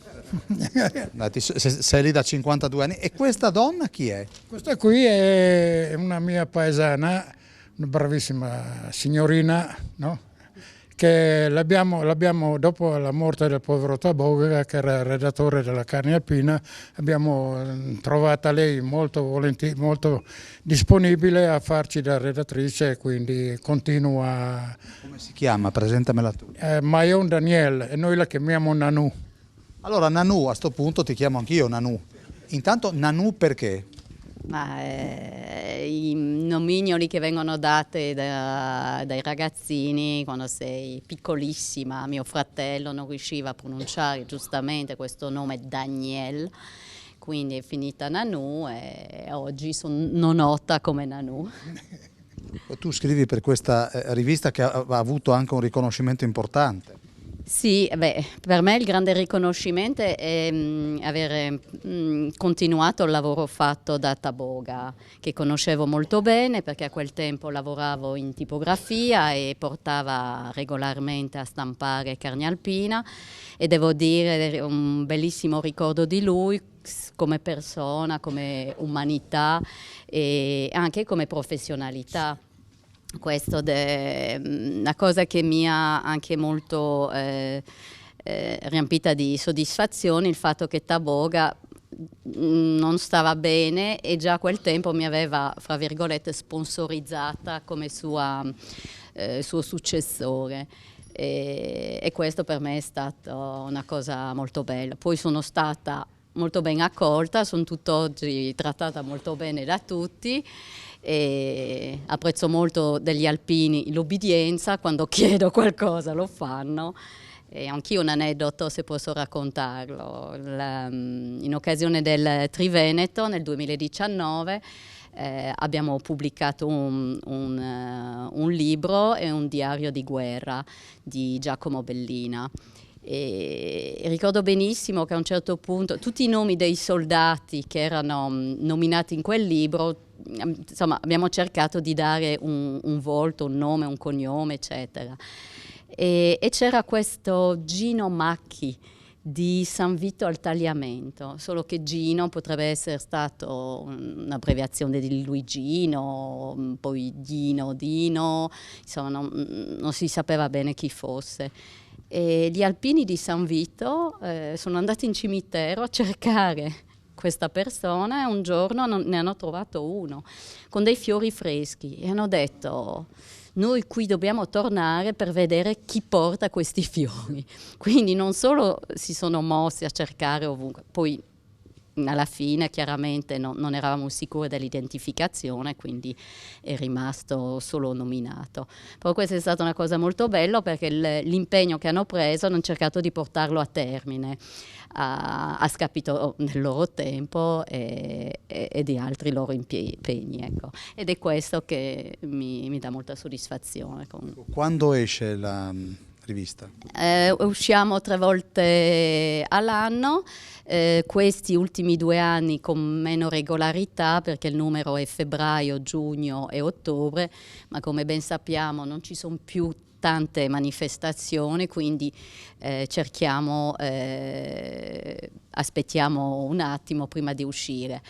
Sei lì da 52 anni. E questa donna chi è? Questa qui è una mia paesana, una bravissima signorina, no? Che l'abbiamo dopo la morte del povero Taboga, che era il redattore della carne alpina, abbiamo trovata lei molto disponibile a farci da redattrice, quindi continua. Come si chiama? Presentamela tu. Maion Daniel, e noi la chiamiamo Nanu. Allora Nanu, a sto punto ti chiamo anch'io Nanu. Intanto Nanu perché? I nomignoli che vengono dati dai ragazzini quando sei piccolissima. Mio fratello non riusciva a pronunciare giustamente questo nome Daniel, quindi è finita Nanu e oggi sono nota come Nanu. Tu scrivi per questa rivista che ha avuto anche un riconoscimento importante. Sì, per me il grande riconoscimento è avere continuato il lavoro fatto da Taboga, che conoscevo molto bene perché a quel tempo lavoravo in tipografia e portava regolarmente a stampare carne alpina, e devo dire un bellissimo ricordo di lui come persona, come umanità e anche come professionalità. Questo è una cosa che mi ha anche molto riempita di soddisfazione, il fatto che Taboga non stava bene e già a quel tempo mi aveva, fra virgolette, sponsorizzata come suo successore. e questo per me è stata una cosa molto bella. Poi sono stata molto ben accolta, sono tutt'oggi trattata molto bene da tutti e apprezzo molto degli alpini l'obbedienza, quando chiedo qualcosa lo fanno. E anch'io un aneddoto, se posso raccontarlo, in occasione del Triveneto nel 2019 abbiamo pubblicato un libro e un diario di guerra di Giacomo Bellina. E ricordo benissimo che a un certo punto tutti i nomi dei soldati che erano nominati in quel libro, insomma, abbiamo cercato di dare un volto, un nome, un cognome, eccetera. E c'era questo Gino Macchi di San Vito al Tagliamento, solo che Gino potrebbe essere stato un'abbreviazione di Luigino, poi Dino, insomma non si sapeva bene chi fosse. E gli alpini di San Vito sono andati in cimitero a cercare questa persona e un giorno ne hanno trovato uno con dei fiori freschi e hanno detto: noi qui dobbiamo tornare per vedere chi porta questi fiori. Quindi non solo si sono mossi a cercare ovunque, poi alla fine chiaramente non eravamo sicuri dell'identificazione, quindi è rimasto solo nominato. Però questa è stata una cosa molto bella, perché l'impegno che hanno preso hanno cercato di portarlo a termine a scapito del loro tempo e di altri loro impegni, ecco. Ed è questo che mi dà molta soddisfazione. Quando esce la rivista? Usciamo 3 volte all'anno, questi ultimi 2 anni con meno regolarità, perché il numero è febbraio, giugno e ottobre, ma come ben sappiamo non ci sono più tante manifestazioni, quindi cerchiamo, aspettiamo un attimo prima di uscire.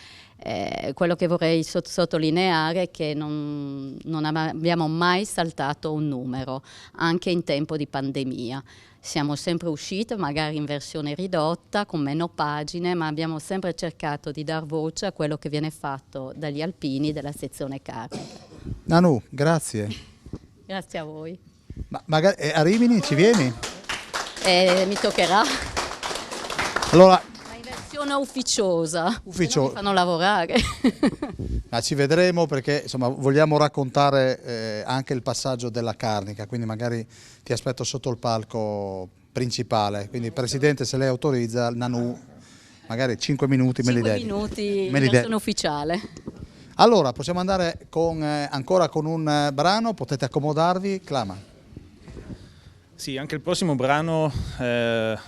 Quello che vorrei sottolineare è che non abbiamo mai saltato un numero, anche in tempo di pandemia. Siamo sempre usciti, magari in versione ridotta, con meno pagine, ma abbiamo sempre cercato di dar voce a quello che viene fatto dagli alpini della sezione carnica. Nanu, grazie. Grazie a voi. Ma magari a Rimini ci vieni? Mi toccherà. Allora, In versione ufficiosa. Mi fanno lavorare. ma ci vedremo, perché insomma vogliamo raccontare anche il passaggio della Carnica, quindi magari ti aspetto sotto il palco principale. Quindi Presidente, se lei autorizza, Nanu, magari 5 minuti me li dedichi. 5 minuti in versione ufficiale. Allora, possiamo andare ancora con un brano, potete accomodarvi, clama. Sì, anche il prossimo brano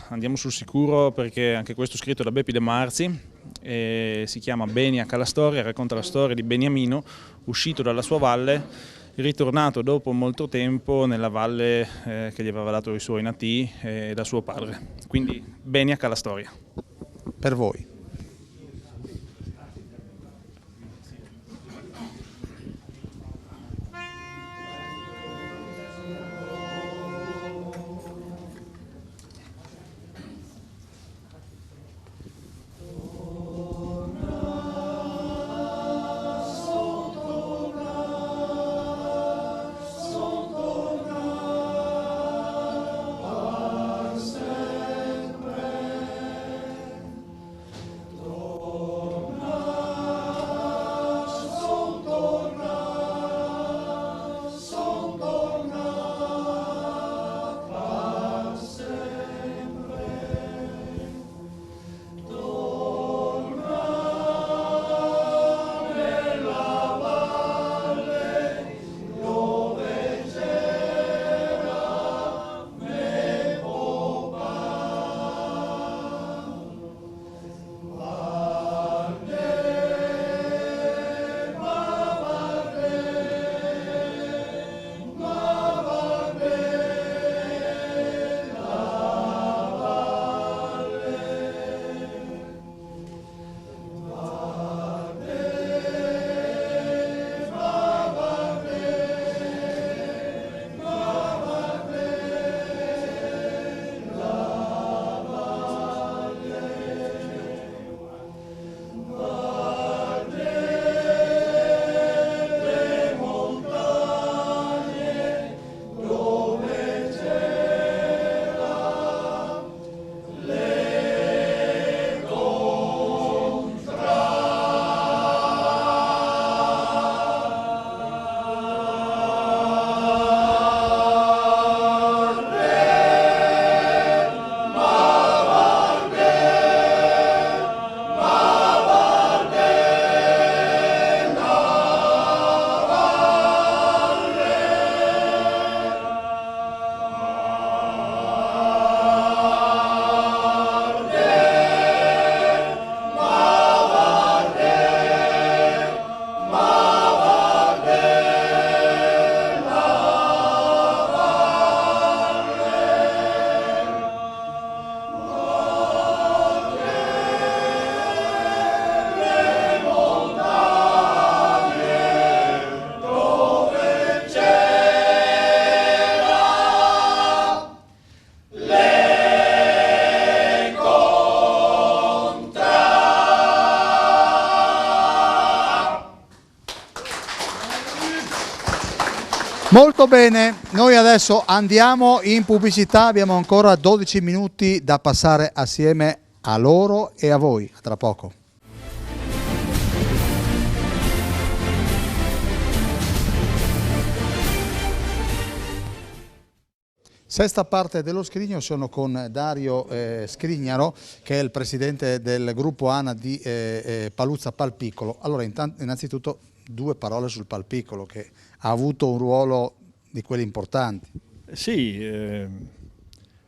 andiamo sul sicuro, perché anche questo è scritto da Beppi De Marzi, e si chiama Benia Calastoria, racconta la storia di Beniamino, uscito dalla sua valle, ritornato dopo molto tempo nella valle che gli aveva dato i suoi nati da suo padre. Quindi Benia Calastoria. Per voi. Molto bene, noi adesso andiamo in pubblicità, abbiamo ancora 12 minuti da passare assieme a loro e a voi. A tra poco. Sesta parte dello Scrigno, sono con Dario Scrignaro, che è il presidente del gruppo ANA di Paluzza Palpiccolo. Allora, innanzitutto due parole sul Palpiccolo, che ha avuto un ruolo di quelli importanti. Sì,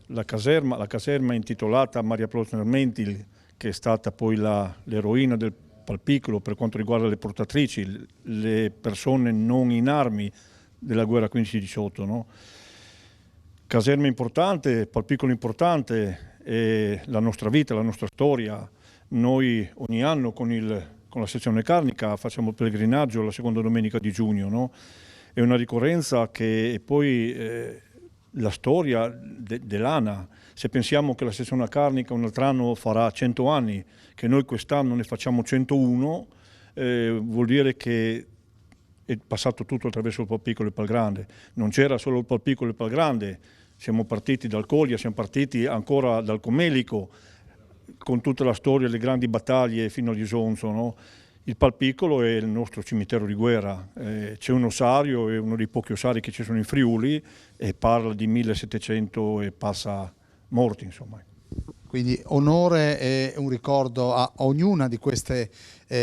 la caserma intitolata Maria Plosner Mentil, che è stata poi l'eroina del Palpiccolo per quanto riguarda le portatrici, le persone non in armi della guerra 15-18, no? Caserma importante, Palpiccolo importante, è la nostra vita, la nostra storia. Noi ogni anno con la sezione carnica facciamo il pellegrinaggio la seconda domenica di giugno, no? È una ricorrenza che è poi la storia dell'ANA. Se pensiamo che la sezione carnica un altro anno farà 100 anni, che noi quest'anno ne facciamo 101, vuol dire che è passato tutto attraverso il Palpiccolo e il Palgrande. Non c'era solo il Palpiccolo e il Palgrande, siamo partiti dal Colia, siamo partiti ancora dal Comelico, con tutta la storia, le grandi battaglie fino all'Isonzo, no? Il Palpiccolo è il nostro cimitero di guerra, c'è un ossario, è uno dei pochi ossari che ci sono in Friuli e parla di 1700 e passa morti, insomma. Quindi onore e un ricordo a ognuna di queste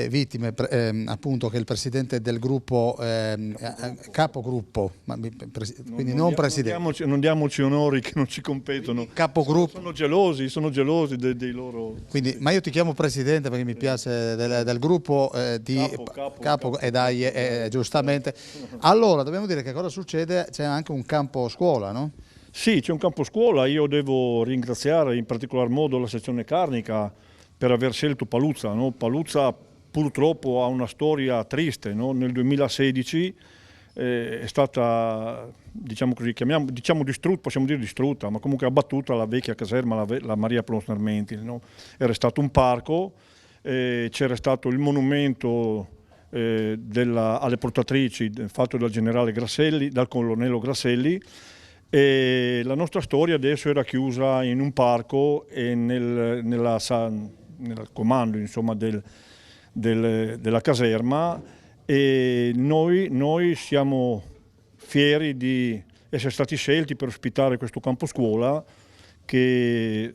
vittime, appunto, che il presidente del gruppo, capogruppo, quindi non presidente. Non diamoci onori che non ci competono. Capogruppo. Sono gelosi dei loro... Quindi, ma io ti chiamo presidente perché mi piace del gruppo di capo e dai, giustamente. Allora, dobbiamo dire che cosa succede, c'è anche un campo scuola, no? Sì, c'è un campo scuola, io devo ringraziare in particolar modo la sezione carnica per aver scelto Paluzza, no? Paluzza purtroppo ha una storia triste, no? Nel 2016 è stata, diciamo così, diciamo distrutta, possiamo dire distrutta, ma comunque abbattuta la vecchia caserma, la Maria Plosner Mentil, no? Era stato un parco, c'era stato il monumento alle portatrici fatto dal generale Grasselli, dal colonnello Grasselli, e la nostra storia adesso era chiusa in un parco e nel comando, insomma, della caserma, e noi siamo fieri di essere stati scelti per ospitare questo campo scuola che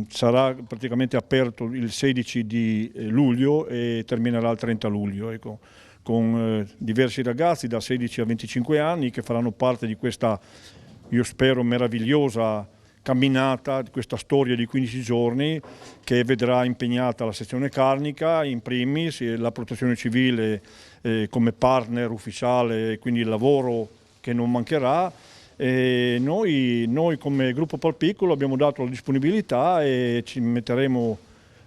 sarà praticamente aperto il 16 di luglio e terminerà il 30 luglio, ecco, con diversi ragazzi da 16 a 25 anni che faranno parte di questa, io spero, meravigliosa camminata, questa storia di 15 giorni che vedrà impegnata la sezione carnica in primis, la protezione civile come partner ufficiale, quindi il lavoro che non mancherà. E noi come gruppo Palpiccolo abbiamo dato la disponibilità e ci metteremo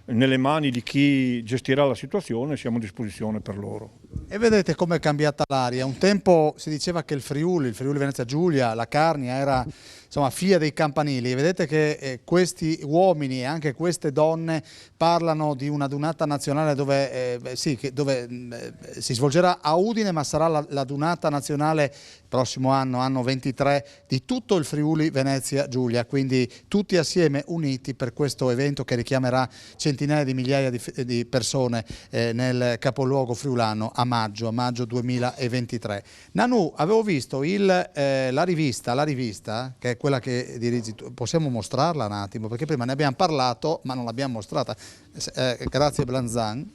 nelle mani di chi gestirà la situazione, siamo a disposizione per loro. E vedete com'è cambiata l'aria. Un tempo si diceva che il Friuli Venezia Giulia, la Carnia era, insomma, figlia dei campanili, e vedete che questi uomini e anche queste donne parlano di una dunata nazionale dove si svolgerà a Udine, ma sarà la dunata nazionale prossimo anno 23, di tutto il Friuli Venezia Giulia, quindi tutti assieme uniti per questo evento che richiamerà centinaia di migliaia di persone nel capoluogo friulano a maggio 2023. Nanu, avevo visto la rivista, che è quella che dirigi tu, possiamo mostrarla un attimo, perché prima ne abbiamo parlato ma non l'abbiamo mostrata, grazie Blanzan,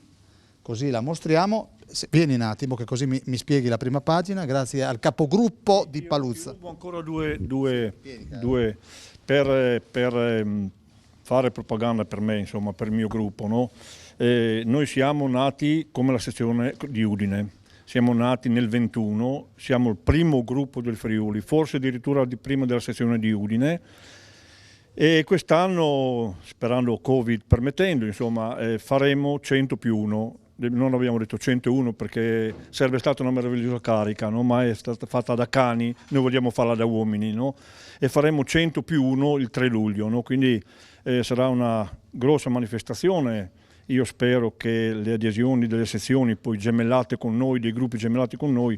così la mostriamo. Vieni un attimo che così mi spieghi la prima pagina, grazie al capogruppo di Paluzza. Io ancora due per fare propaganda per me, insomma, per il mio gruppo, no? Noi siamo nati come la sezione di Udine, siamo nati nel 21, siamo il primo gruppo del Friuli, forse addirittura prima della sezione di Udine, e quest'anno, sperando Covid permettendo, insomma, faremo 100 più 1. Non abbiamo detto 101 perché sarebbe stata una meravigliosa carica, no? Ma è stata fatta da cani, noi vogliamo farla da uomini, no? E faremo 100 più 1 il 3 luglio, no? Quindi sarà una grossa manifestazione. Io spero che le adesioni delle sezioni poi gemellate con noi, dei gruppi gemellati con noi,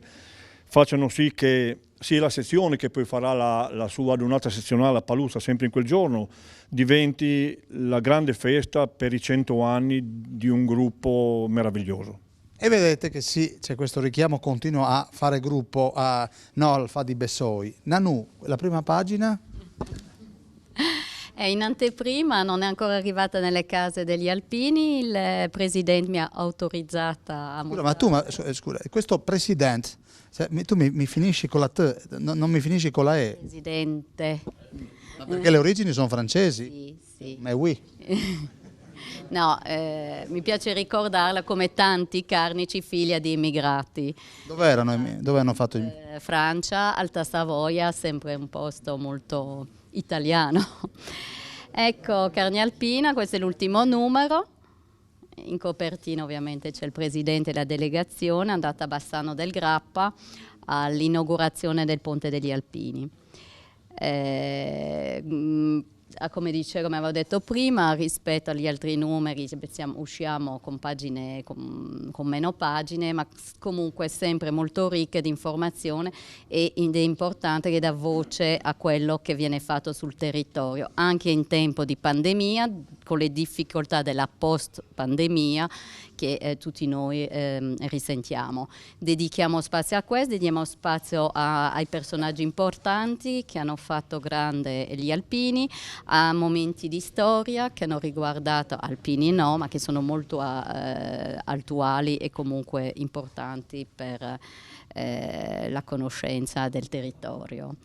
facciano sì che sia la sezione che poi farà la sua adunata sezionale a Paluzza sempre in quel giorno, diventi la grande festa per i 100 anni di un gruppo meraviglioso. E vedete che sì, c'è questo richiamo continuo a fare gruppo a Nolfa di Bessoi. Nanu, la prima pagina? In anteprima, non è ancora arrivata nelle case degli alpini, il Presidente mi ha autorizzata a Scusa, ma tu, scusa, questo Presidente, tu mi finisci con la T, non mi finisci con la E? Presidente. Ma perché le origini sono francesi? Sì, sì. Ma oui. No, mi piace ricordarla come tanti carnici figlia di immigrati. Dove hanno fatto i... Francia, Alta Savoia, sempre un posto molto italiano. Ecco, Carne Alpina, questo è l'ultimo numero. In copertina ovviamente c'è il presidente e la delegazione andata a Bassano del Grappa all'inaugurazione del Ponte degli Alpini. Come avevo detto prima, rispetto agli altri numeri usciamo con pagine con meno pagine, ma comunque sempre molto ricche di informazione, ed è importante che dà voce a quello che viene fatto sul territorio, anche in tempo di pandemia, con le difficoltà della post-pandemia che tutti noi risentiamo. Dedichiamo spazio a questo, dedichiamo spazio ai personaggi importanti che hanno fatto grande gli alpini, a momenti di storia che hanno riguardato alpini no, ma che sono molto attuali e comunque importanti per la conoscenza del territorio.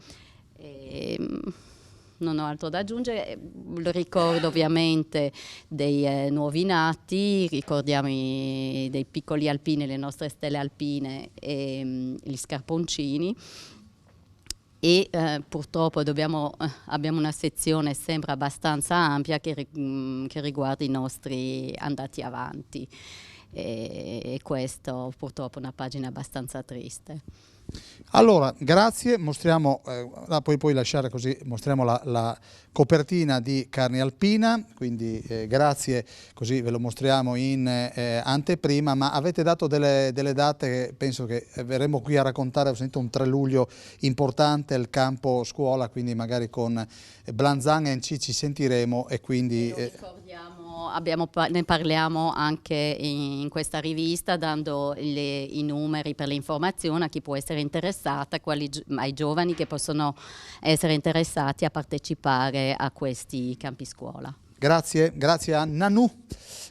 Non ho altro da aggiungere, ricordo ovviamente dei nuovi nati, ricordiamo dei piccoli alpini, le nostre stelle alpine e gli scarponcini. E purtroppo abbiamo una sezione sempre abbastanza ampia che riguarda i nostri andati avanti, e questo purtroppo è una pagina abbastanza triste. Allora, grazie, mostriamo, puoi lasciare così, mostriamo la copertina di Carne Alpina, quindi grazie, così ve lo mostriamo in anteprima, ma avete dato delle date che penso che verremo qui a raccontare. Ho sentito un 3 luglio importante, il campo scuola, quindi magari con Blanzan e NC ci sentiremo e quindi... Ne parliamo anche in questa rivista, dando i numeri per le informazioni a chi può essere interessata, ai giovani che possono essere interessati a partecipare a questi campi scuola. Grazie a Nanu.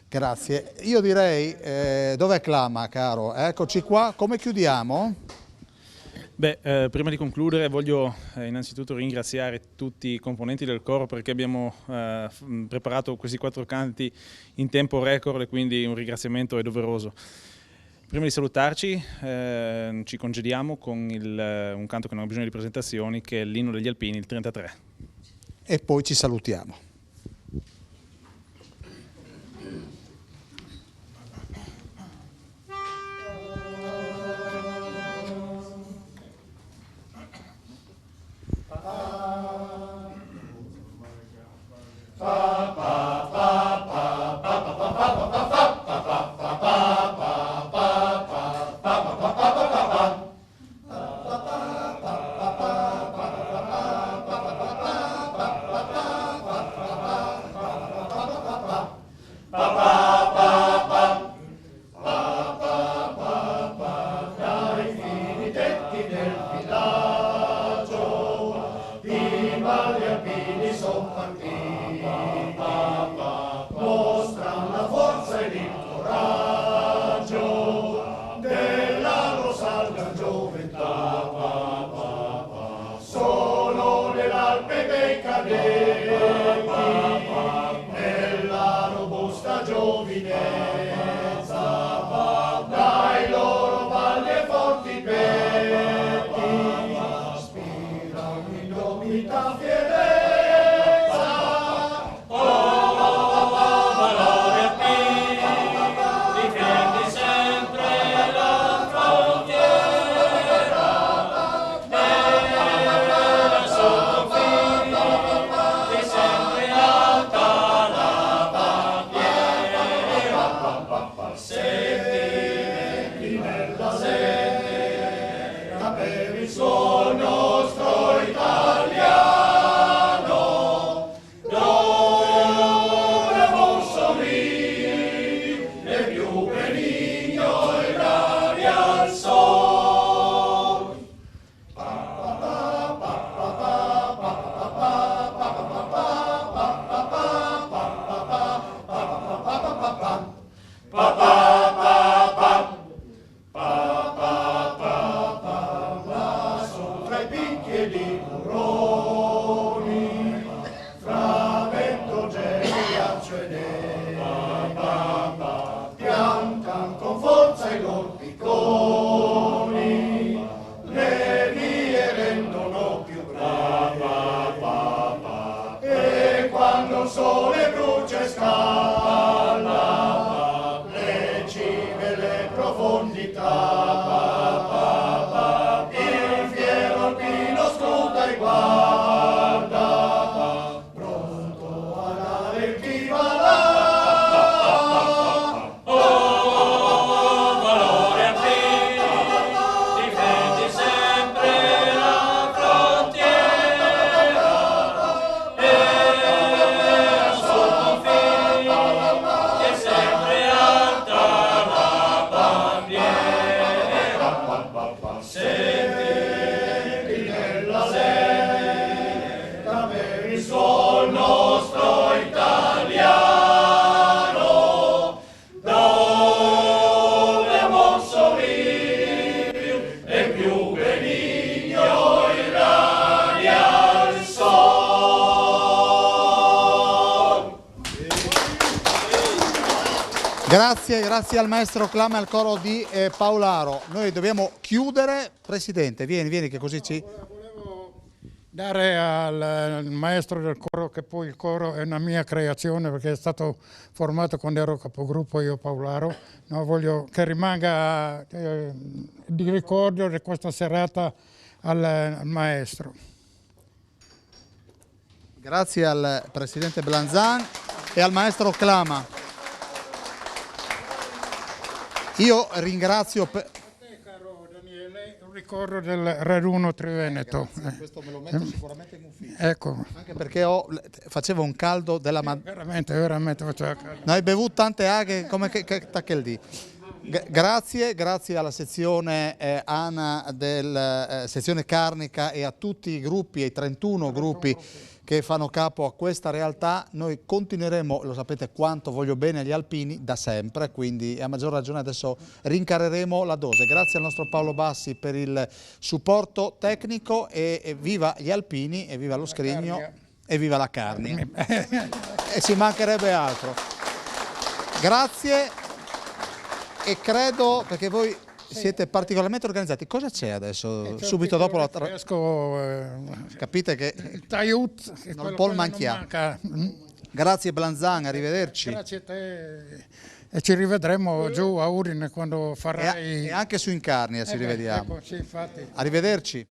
Grazie. Io direi, dov'è Clama, caro? Eccoci qua, come chiudiamo? Beh, prima di concludere voglio innanzitutto ringraziare tutti i componenti del coro perché abbiamo preparato questi 4 canti in tempo record e quindi un ringraziamento è doveroso. Prima di salutarci ci congediamo con un canto che non ha bisogno di presentazioni, che è l'Inno degli Alpini, il 33. E poi ci salutiamo. suol nostro italiano, dove posso lì, e più benigno il radia al sol. Sopra i picchi e i burroni, fra vento, gelo, ghiaccio e neve, piantan con forza i loro picconi, le vie rendono più brevi, e quando il sole brucia e scala, le cime, le profondità, il fiero alpino scruta e guarda, pronto a dare il viva là. Oh, valore alpino, difendi sempre la frontiera, e al suo confine è sempre alta la bandiera. Senti nella sera per il suol nostro italiano, dove amor sorride e più benigno irradia il sol. Grazie al maestro Clama e al coro di Paolaro. Noi dobbiamo chiudere. Presidente, vieni che così ci... Dare al maestro del coro, che poi il coro è una mia creazione perché è stato formato quando ero capogruppo io Paolaro, no, voglio che rimanga di ricordo di questa serata al maestro. Grazie al presidente Blanzan e al maestro Clama. Io ringrazio... Ricordo del raduno triveneto. Questo me lo metto sicuramente in ufficio. Ecco. Anche perché facevo un caldo della veramente faceva caldo. No, hai bevuto tante aghe come che lì. Grazie alla sezione ANA del sezione Carnica e a tutti i gruppi, ai 31 gruppi che fanno capo a questa realtà. Noi continueremo, lo sapete quanto voglio bene agli alpini da sempre, quindi a maggior ragione adesso rincareremo la dose. Grazie al nostro Paolo Bassi per il supporto tecnico e viva gli alpini e viva lo Scrigno e viva la Carnia. E ci mancherebbe altro. Grazie e credo, perché voi siete particolarmente organizzati. Cosa c'è adesso? Subito dopo la capite che non può manchiare. Grazie Blanzan, arrivederci. Grazie a te e ci rivedremo giù a Udine quando farai... E anche su Incarnia ci rivediamo. Ecco, sì, infatti. Arrivederci.